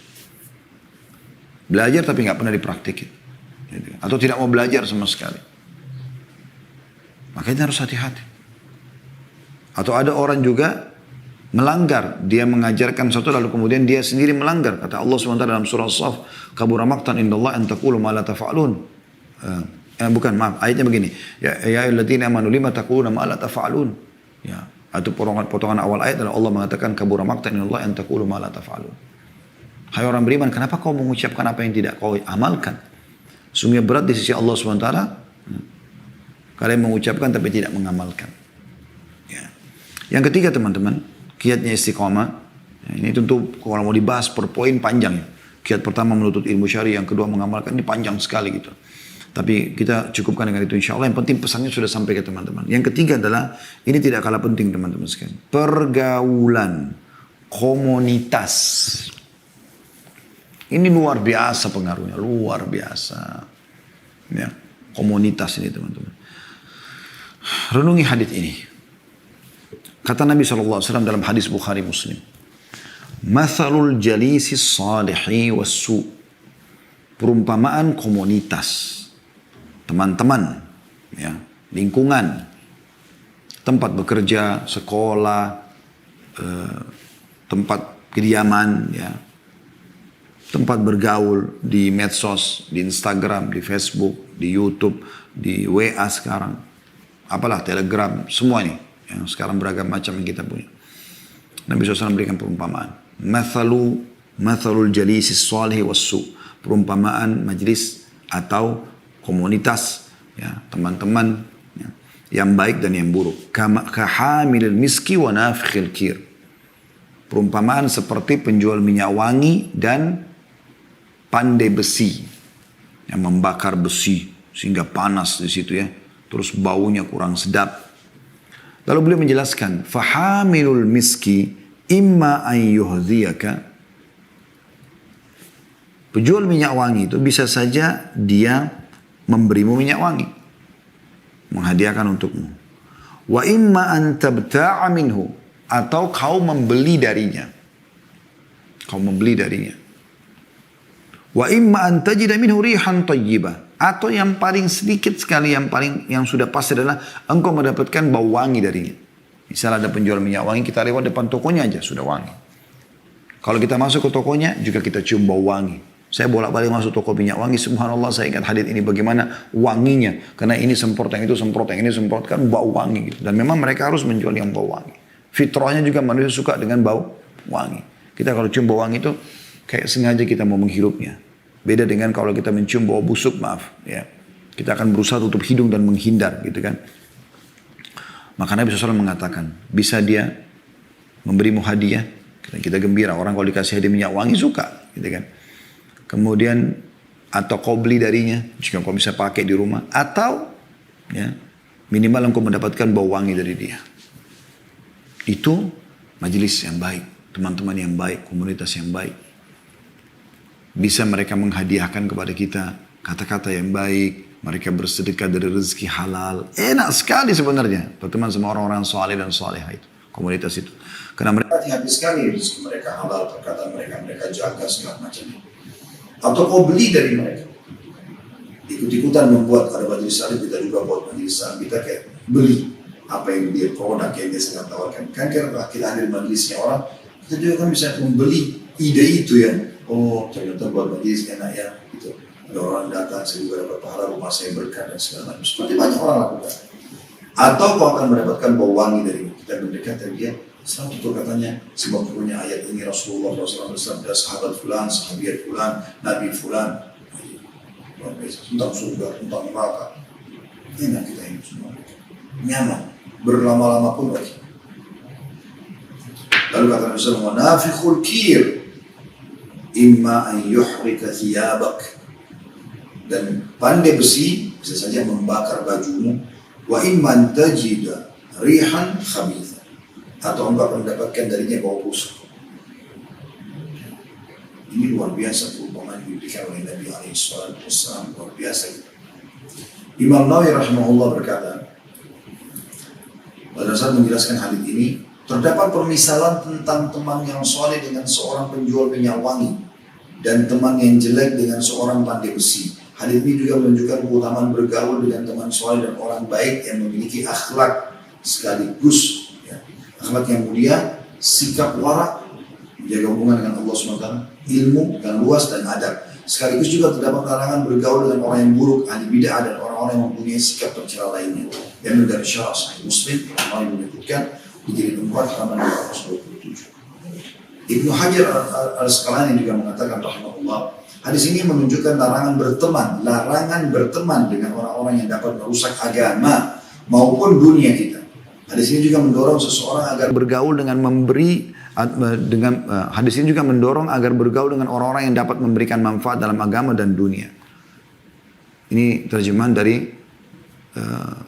Belajar tapi nggak pernah dipraktikin. Atau tidak mau belajar sama sekali. Makanya harus hati-hati. Atau ada orang juga melanggar. Dia mengajarkan sesuatu lalu kemudian dia sendiri melanggar. Kata Allah SWT dalam surah As-Saff, kabura maqtan indallah an taqulu ma la taf'alun. Bukan, maaf, ayatnya begini. Ya ayyuhalladzina amanu lima taquluna ma la taf'alun. Ya, atau potongan awal ayat adalah Allah mengatakan kabura maqtan indallah an taqulu ma la taf'alun. Hai orang beriman, kenapa kau mengucapkan apa yang tidak kau amalkan? Sungguh berat di sisi Allah SWT. Kalian mengucapkan tapi tidak mengamalkan. Ya. Yang ketiga teman-teman, kiatnya istiqamah. Ya, ini tentu kalau mau dibahas per poin panjang ya. Kiat pertama menuntut ilmu syari, yang kedua mengamalkan, ini panjang sekali gitu. Tapi kita cukupkan dengan itu insya Allah. Yang penting pesannya sudah sampai ke teman-teman. Yang ketiga adalah, ini tidak kalah penting teman-teman sekalian. Pergaulan, komunitas. Ini luar biasa pengaruhnya, luar biasa. Ya, komunitas ini teman-teman. Renungi hadits ini. Kata Nabi SAW dalam hadis Bukhari Muslim. Mathalul jalisi salihi wassu. Perumpamaan komunitas. Teman-teman. Ya, lingkungan. Tempat bekerja, sekolah. Tempat kediaman. Ya, tempat bergaul di medsos, di Instagram, di Facebook, di YouTube, di WA sekarang. Apalah, Telegram, semua ini. Yang sekarang beragam macam yang kita punya. Nabi SAW berikan perumpamaan. Mathalul jalisi salihi wassu. Perumpamaan majlis atau komunitas. Ya, teman-teman ya, yang baik dan yang buruk. Kahamilil miski wa nafikhil kir. Perumpamaan seperti penjual minyak wangi dan pandai besi. Yang membakar besi sehingga panas di situ ya. Terus baunya kurang sedap. Lalu beliau menjelaskan, fahamilul miski imma an yuhdhiyaka. Penjual minyak wangi itu bisa saja dia memberimu minyak wangi, menghadiahkan untukmu. Wa imma an tabta'a minhu, atau kau membeli darinya. Kau membeli darinya. Wa imma an tajida minhu rihan tayyibah. Atau yang paling sedikit sekali, yang sudah pasti adalah engkau mendapatkan bau wangi darinya. Misalnya ada penjual minyak wangi, kita lewat depan tokonya aja sudah wangi. Kalau kita masuk ke tokonya, juga kita cium bau wangi. Saya bolak-balik masuk toko minyak wangi, subhanallah saya ingat hadits ini bagaimana wanginya. Karena ini semprot, yang itu semprot, yang ini semprot, kan bau wangi gitu. Dan memang mereka harus menjual yang bau wangi. Fitrahnya juga manusia suka dengan bau wangi. Kita kalau cium bau wangi itu kayak sengaja kita mau menghirupnya. Beda dengan kalau kita mencium bau busuk, maaf. Ya. Kita akan berusaha tutup hidung dan menghindar gitu kan. Maka Nabi SAW mengatakan, bisa dia memberimu hadiah. Kita gembira, orang kalau dikasih hadiah minyak wangi suka. Gitu kan. Kemudian, atau kau beli darinya, jika kau bisa pakai di rumah. Atau, ya, minimal engkau mendapatkan bau wangi dari dia. Itu majelis yang baik, teman-teman yang baik, komunitas yang baik. Bisa mereka menghadiahkan kepada kita kata-kata yang baik. Mereka bersedekah dari rezeki halal. Enak sekali sebenarnya berteman sama orang-orang saleh dan salehah itu. Komunitas itu. Karena mereka hati-hati sekali rezeki mereka halal. Perkataan mereka jaga segala macam. Atau kau beli dari mereka. Ikut-ikutan membuat, ada majelis saleh kita juga buat majelis saleh. Kita kayak beli apa yang dia produk yang dia sedang tawarkan. Kan kita hadir majelisnya orang, kita juga kan bisa membeli ide itu ya, oh ternyata buat majelis enak ya, gitu. Ada orang datang, saya juga dapat pahala, rumah saya berkah dan segala macam. Seperti banyak orang lakukan. Atau kau akan mendapatkan bau wangi dari kita mendekat dari dia. Satu tuh katanya, sebab punya ayat ini Rasulullah SAW bersabda, sahabat fulan, sahabiat fulan, nabi fulan, tentang surga, tentang neraka. Enak kita hidup semua, nyaman, berlama-lama pun lagi. Lalu kata Nabi SAW, nafikhul kir, imma an yuhrika thiyabak. Dan pandai besi bisa saja membakar bajumu, wa imma tajida rihan khabitha, atau engkau akan mendapatkan darinya bau busuk. Ini luar biasa perumpamaan yang diberikan oleh Nabi SAW, luar biasa. Imam Nawawi rahimahullah berkata, pada saat menjelaskan hadis ini, terdapat permisalan tentang teman yang soleh dengan seorang penjual minyak wangi dan teman yang jelek dengan seorang pandai besi. Hadis ini juga menunjukkan keutamaan bergaul dengan teman soleh dan orang baik yang memiliki akhlak sekaligus akhlak yang mulia, sikap warak, menjaga hubungan dengan Allah SWT, ilmu yang luas dan adab. Sekaligus juga terdapat larangan bergaul dengan orang yang buruk, ahli bid'ah dan orang-orang yang mempunyai sikap tercela lainnya. Yang dari syarah Sahih Muslim, yang menyebutkan di jilid 4 halaman 227. Ibnu Hajar al-Asqalani juga mengatakan rahimahullah, hadis ini menunjukkan larangan berteman dengan orang-orang yang dapat merusak agama maupun dunia kita. Hadis ini juga mendorong seseorang agar bergaul dengan hadis ini juga mendorong agar bergaul dengan orang-orang yang dapat memberikan manfaat dalam agama dan dunia. Ini terjemahan dari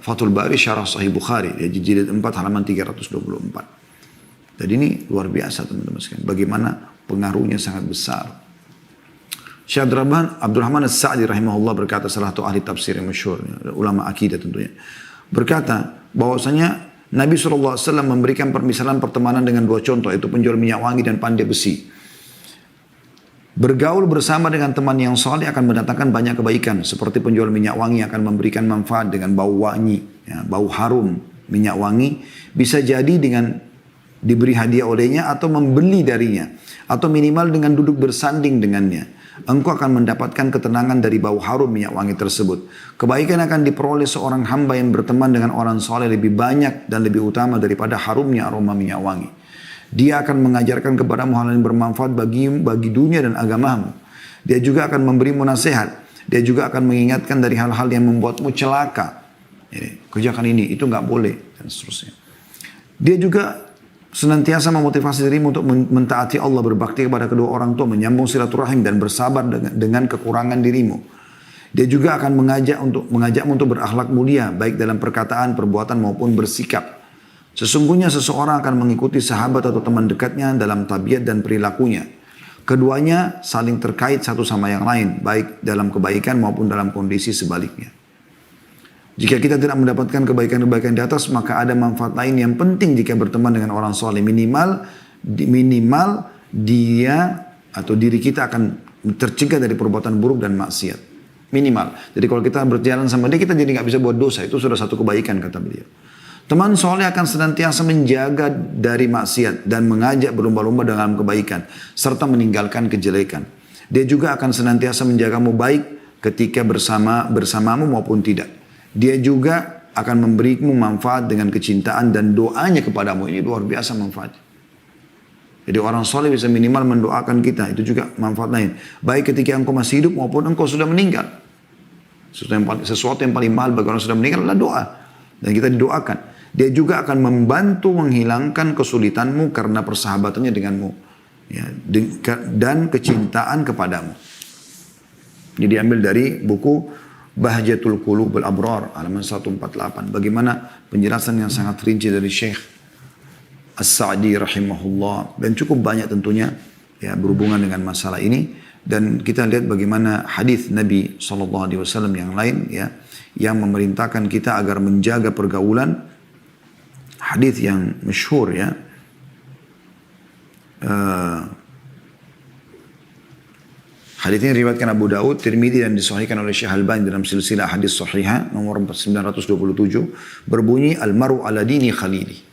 Fathul Bari Syarah Sahih Bukhari, di jilid 4 halaman 324. Jadi ini luar biasa teman-teman sekalian, bagaimana pengaruhnya sangat besar. Syekh Abdurrahman As-Sa'di rahimahullah berkata, salah satu ahli tafsir yang masyhur, ulama akidah tentunya, berkata bahwasanya Nabi SAW memberikan permisalan pertemanan dengan dua contoh, yaitu penjual minyak wangi dan pandai besi. Bergaul bersama dengan teman yang saleh akan mendatangkan banyak kebaikan, seperti penjual minyak wangi akan memberikan manfaat dengan bau wangi, bau harum minyak wangi, bisa jadi dengan diberi hadiah olehnya atau membeli darinya, atau minimal dengan duduk bersanding dengannya. Engkau akan mendapatkan ketenangan dari bau harum minyak wangi tersebut. Kebaikan akan diperoleh seorang hamba yang berteman dengan orang soleh lebih banyak dan lebih utama daripada harumnya aroma minyak wangi. Dia akan mengajarkan kepadamu hal yang bermanfaat bagi dunia dan agamamu. Dia juga akan memberimu nasihat. Dia juga akan mengingatkan dari hal-hal yang membuatmu celaka. Jadi, kerjakan ini, itu nggak boleh, dan seterusnya. Dia juga senantiasa memotivasi dirimu untuk mentaati Allah, berbakti kepada kedua orang tua, menyambung silaturahim dan bersabar dengan kekurangan dirimu. Dia juga akan mengajakmu untuk berakhlak mulia, baik dalam perkataan, perbuatan maupun bersikap. Sesungguhnya seseorang akan mengikuti sahabat atau teman dekatnya dalam tabiat dan perilakunya. Keduanya saling terkait satu sama yang lain, baik dalam kebaikan maupun dalam kondisi sebaliknya. Jika kita tidak mendapatkan kebaikan-kebaikan di atas, maka ada manfaat lain yang penting jika berteman dengan orang soleh. Minimal dia atau diri kita akan tercegah dari perbuatan buruk dan maksiat. Minimal. Jadi kalau kita berjalan sama dia, kita jadi nggak bisa buat dosa. Itu sudah satu kebaikan, kata beliau. Teman soleh akan senantiasa menjaga dari maksiat dan mengajak berlomba-lomba dalam kebaikan, serta meninggalkan kejelekan. Dia juga akan senantiasa menjagamu baik ketika bersamamu maupun tidak. Dia juga akan memberimu manfaat dengan kecintaan dan doanya kepadamu. Ini luar biasa manfaatnya. Jadi orang soleh bisa minimal mendoakan kita. Itu juga manfaat lain. Baik ketika engkau masih hidup maupun engkau sudah meninggal. Sesuatu yang paling mahal bagi orang sudah meninggal adalah doa. Dan kita didoakan. Dia juga akan membantu menghilangkan kesulitanmu karena persahabatannya denganmu. Ya, dan kecintaan kepadamu. Ini diambil dari buku Bahjatul Qulubul Abrar halaman 148. Bagaimana penjelasan yang sangat rinci dari Syekh As-Sa'di rahimahullah, dan cukup banyak tentunya ya berhubungan dengan masalah ini. Dan kita lihat bagaimana hadis Nabi SAW yang lain ya, yang memerintahkan kita agar menjaga pergaulan. Hadis yang masyhur ya, hadis ini diriwayatkan Abu Daud, Tirmidzi dan disahihkan oleh Syekh Albani dalam silsilah hadis sahihah nomor 927, berbunyi al-maru ala dini khalili.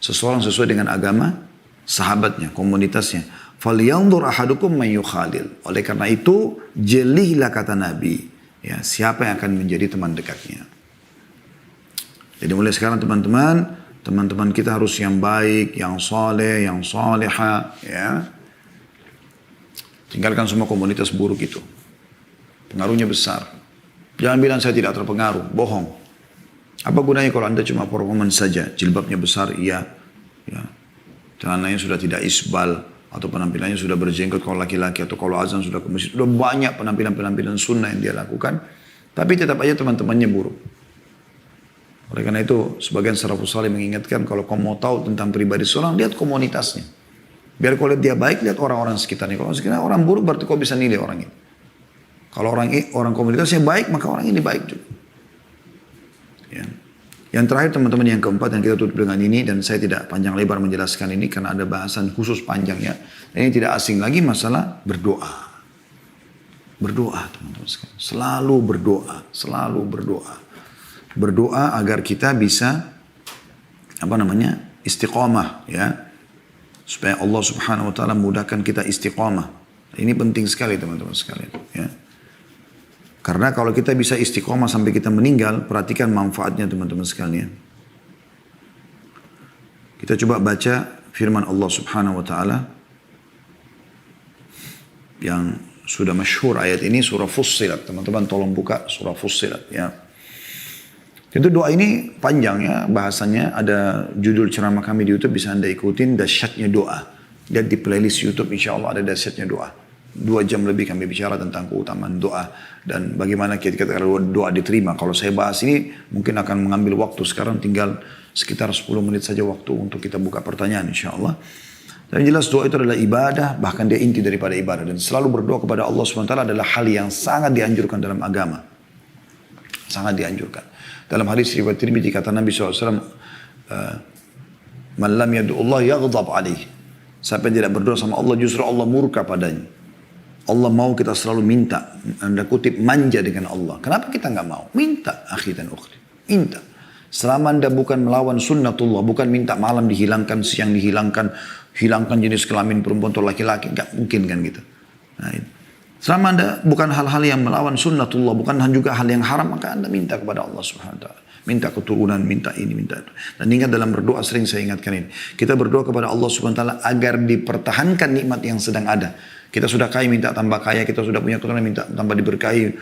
Seseorang sesuai dengan agama sahabatnya, komunitasnya. Falyanzur ahadukum man yukhalil. Oleh karena itu, jelilah kata Nabi, ya, siapa yang akan menjadi teman dekatnya. Jadi mulai sekarang teman-teman kita harus yang baik, yang soleh, yang soleha, ya. Tinggalkan semua komunitas buruk itu. Pengaruhnya besar. Jangan bilang saya tidak terpengaruh, bohong. Apa gunanya kalau Anda cuma performance saja, jilbabnya besar, iya, ya. Celananya sudah tidak isbal, atau penampilannya sudah berjenggot kalau laki-laki, atau kalau azan sudah ke masjid. Sudah banyak penampilan-penampilan sunnah yang dia lakukan, tapi tetap aja teman-temannya buruk. Oleh karena itu, sebagian salafus saleh mengingatkan kalau kau mau tahu tentang pribadi seorang, lihat komunitasnya. Biar kau lihat dia baik, lihat orang-orang sekitarnya. Kalau sekitarnya orang buruk, berarti kau bisa nilai orang ini. Kalau orang komunitasnya baik, maka orang ini baik juga. Ya. Yang terakhir teman-teman, yang keempat yang kita tutup dengan ini, dan saya tidak panjang lebar menjelaskan ini karena ada bahasan khusus panjangnya. Dan ini tidak asing lagi, masalah berdoa. Berdoa teman-teman sekalian. Selalu berdoa, selalu berdoa. Berdoa agar kita bisa istiqamah, ya. Supaya Allah Subhanahu wa taala mudahkan kita istiqamah. Ini penting sekali teman-teman sekalian, ya. Karena kalau kita bisa istiqomah sampai kita meninggal, perhatikan manfaatnya teman-teman sekalian. Kita coba baca firman Allah Subhanahu wa taala yang sudah masyhur ayat ini, surah Fussilat. Teman-teman tolong buka surah Fussilat, ya. Itu doa ini panjang, ya, bahasannya ada judul ceramah kami di YouTube, bisa Anda ikutin, dahsyatnya doa. Dan di playlist YouTube insya Allah ada dahsyatnya doa. 2 jam lebih kami bicara tentang keutamaan doa dan bagaimana kita kalau doa diterima. Kalau saya bahas ini mungkin akan mengambil waktu, sekarang tinggal sekitar 10 menit saja waktu untuk kita buka pertanyaan insya Allah. Dan jelas doa itu adalah ibadah, bahkan dia inti daripada ibadah. Dan selalu berdoa kepada Allah SWT adalah hal yang sangat dianjurkan dalam agama. Sangat dianjurkan. Dalam hadis riwayat Tirmidzi kata Nabi SAW, "Man lam yad'ullah yaghdab alaih." Siapa yang tidak berdoa sama Allah, justru Allah murka padanya. Allah mau kita selalu minta, Anda kutip, manja dengan Allah. Kenapa kita nggak mau? Minta, akhi dan ukhti. Minta. Selama Anda bukan melawan sunnatullah, bukan minta malam dihilangkan, siang dihilangkan, hilangkan jenis kelamin perempuan atau laki-laki, nggak mungkin kan gitu. Nah, selama Anda bukan hal-hal yang melawan sunnatullah, bukan juga hal yang haram, maka Anda minta kepada Allah Subhanahu wa taala. Minta keturunan, minta ini, minta itu. Dan ingat dalam berdoa sering saya ingatkan ini. Kita berdoa kepada Allah Subhanahu wa taala agar dipertahankan nikmat yang sedang ada. Kita sudah kaya, minta tambah kaya. Kita sudah punya keturunan, minta tambah diberkahi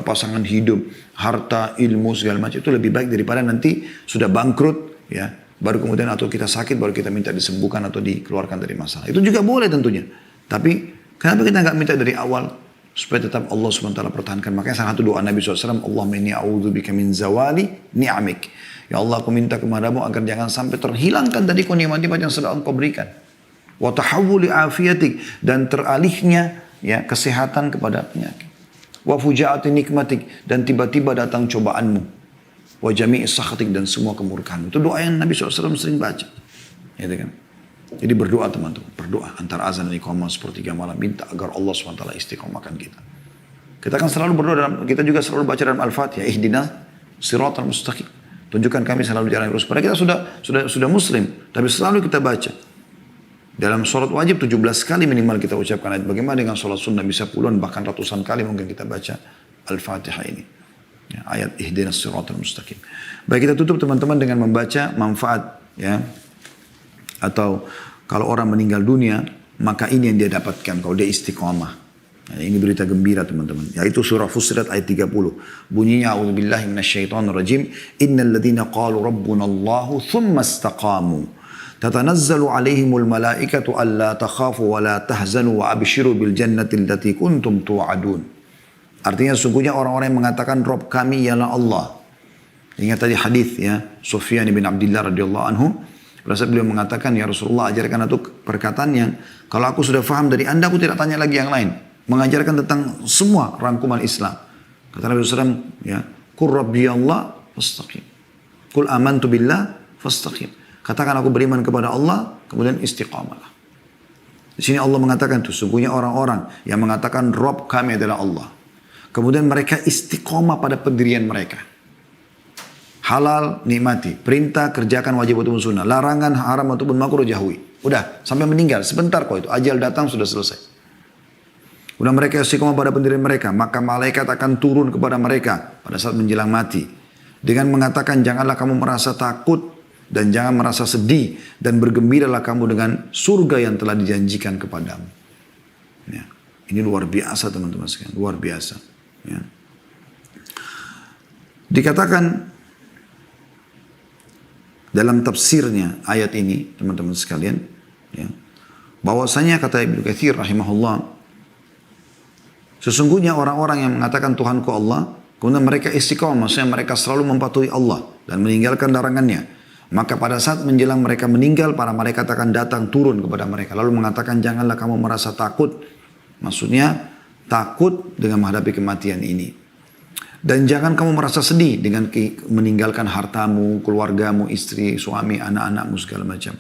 pasangan hidup, harta, ilmu, segala macam. Itu lebih baik daripada nanti sudah bangkrut, ya. Baru kemudian atau kita sakit, baru kita minta disembuhkan atau dikeluarkan dari masalah. Itu juga boleh tentunya. Tapi kenapa kita nggak minta dari awal? Supaya tetap Allah SWT pertahankan. Makanya salah satu doa Nabi SAW, Allahumma inni a'udzubika min zawali ni'amik. Ya Allah, aku minta kepadamu agar jangan sampai terhilangkan dari nikmat-nikmat yang sedang Engkau berikan. Wa tahawuli afiyatik, dan teralihnya, ya, kesehatan kepada penyakit. Wa fujaati nikmatik, dan tiba-tiba datang cobaanmu. Wa jami'i sakhatik, dan semua kemurkaanmu. Itu doa yang Nabi SAW sering baca. Gitu kan? Jadi berdoa teman-teman, berdoa antara azan dan iqamah sepertiga malam, minta agar Allah SWT istiqomahkan kita. Kita akan selalu berdoa kita juga selalu baca dalam Al-Fatihah, ihdinas siratal mustaqim. Tunjukkan kami selalu jalan lurus. Padahal kita sudah muslim, tapi selalu kita baca. Dalam sholat wajib 17 kali minimal kita ucapkan ayat. Bagaimana dengan sholat sunnah, bisa puluhan bahkan ratusan kali mungkin kita baca Al-Fatihah ini. Ya, ayat ihdinas siratal mustaqim. Baik, kita tutup teman-teman dengan membaca manfaat, ya. Atau kalau orang meninggal dunia, maka ini yang dia dapatkan kalau dia istiqamah. Nah, ini berita gembira teman-teman. Yaitu surah Fussilat ayat 30. Bunyinya, a'udzubillahi minasyaitonirrajim. Innal ladzina qalu rabbunallahu thumma istaqamu. Tatanazzalu alaihimul malaikatu alla takhafu wa la tahzanu wa abshiru bil jannati allati kuntum tu'adun. Artinya sungguhnya orang-orang yang mengatakan Rabb kami ialah Allah. Ingat tadi hadis, ya, Sufyan bin Abdullah radhiyallahu anhu. Pada beliau mengatakan, ya Rasulullah, ajarkan aku perkataan yang kalau aku sudah faham dari Anda, aku tidak tanya lagi yang lain. Mengajarkan tentang semua rangkuman Islam. Kata Nabi SAW, ya, Qul Rabbi Allah fastaqim. Qul amantu billah fastaqim. Katakan aku beriman kepada Allah, kemudian istiqamalah. Di sini Allah mengatakan itu, sungguhnya orang-orang yang mengatakan Rabb kami adalah Allah. Kemudian mereka istiqamah pada pendirian mereka. Halal nikmati, perintah kerjakan wajib ataupun sunnah, larangan haram ataupun makruh jauhi. Udah, sampai meninggal. Sebentar kok itu. Ajal datang sudah selesai. Udah mereka istiqomah pada pendirian mereka. Maka malaikat akan turun kepada mereka pada saat menjelang mati. Dengan mengatakan, janganlah kamu merasa takut dan jangan merasa sedih. Dan bergembiralah kamu dengan surga yang telah dijanjikan kepadamu. Ya. Ini luar biasa teman-teman sekalian. Luar biasa. Ya. Dikatakan dalam tafsirnya ayat ini teman-teman sekalian. Ya, bahwasanya kata Ibnu Katsir rahimahullah, sesungguhnya orang-orang yang mengatakan Tuhanku Allah, kemudian mereka istiqomah, maksudnya mereka selalu mematuhi Allah dan meninggalkan larangannya. Maka pada saat menjelang mereka meninggal, para malaikat akan datang turun kepada mereka. Lalu mengatakan, janganlah kamu merasa takut. Maksudnya, takut dengan menghadapi kematian ini. Dan jangan kamu merasa sedih dengan meninggalkan hartamu, keluargamu, istri, suami, anak-anakmu, segala macam.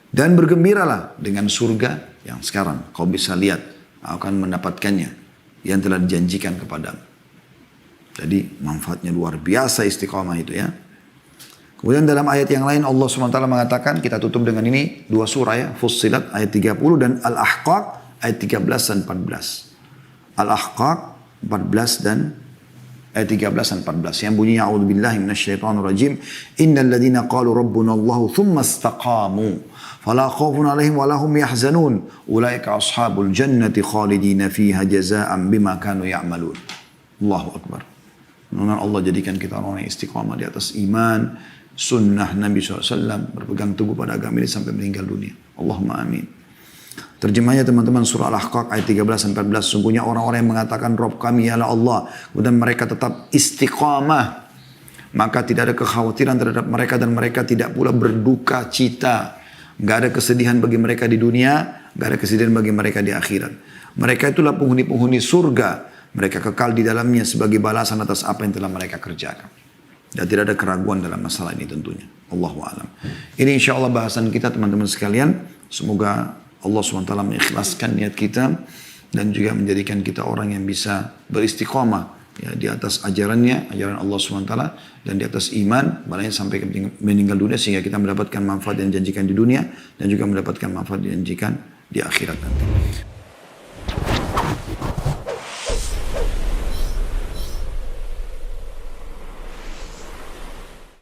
Dan bergembiralah dengan surga yang sekarang kau bisa lihat akan mendapatkannya yang telah dijanjikan kepadamu. Jadi manfaatnya luar biasa istiqamah itu ya. Kemudian dalam ayat yang lain Allah SWT mengatakan, kita tutup dengan ini dua surah ya, Fussilat ayat 30 dan Al-Ahqaq ayat 13 dan 14. Al-Ahqaq 14 dan ayat 13 dan 14 yang bunyinya a'udzubillahi minasyaitonirrajim innal ladzina qalu rabbuna Allahu tsumma istaqamu fala khaufun 'alaihim wa lahum yahzanun ulaika ashabul jannati khalidina fiha jazaa'an bima kanu ya'malun. Allahu akbar. Mudah-mudahan Allah jadikan kita orang yang istiqamah di atas iman, sunnah Nabi SAW, berpegang teguh pada agama ini sampai meninggal dunia. Allahumma amin. Terjemahnya teman-teman surah Al-Ahqaq ayat 13 dan 14. Sungguhnya orang-orang yang mengatakan Rabb kami ialah Allah. Kemudian mereka tetap istiqamah. Maka tidak ada kekhawatiran terhadap mereka dan mereka tidak pula berduka cita. Gak ada kesedihan bagi mereka di dunia. Gak ada kesedihan bagi mereka di akhirat. Mereka itulah penghuni-penghuni surga. Mereka kekal di dalamnya sebagai balasan atas apa yang telah mereka kerjakan. Dan tidak ada keraguan dalam masalah ini tentunya. Allahu a'lam. Ini insya Allah bahasan kita teman-teman sekalian. Semoga Allah SWT mengikhlaskan niat kita dan juga menjadikan kita orang yang bisa beristiqamah ya, di atas ajarannya, ajaran Allah SWT dan di atas iman, balanya sampai meninggal dunia sehingga kita mendapatkan manfaat yang dijanjikan di dunia dan juga mendapatkan manfaat yang dijanjikan di akhirat nanti.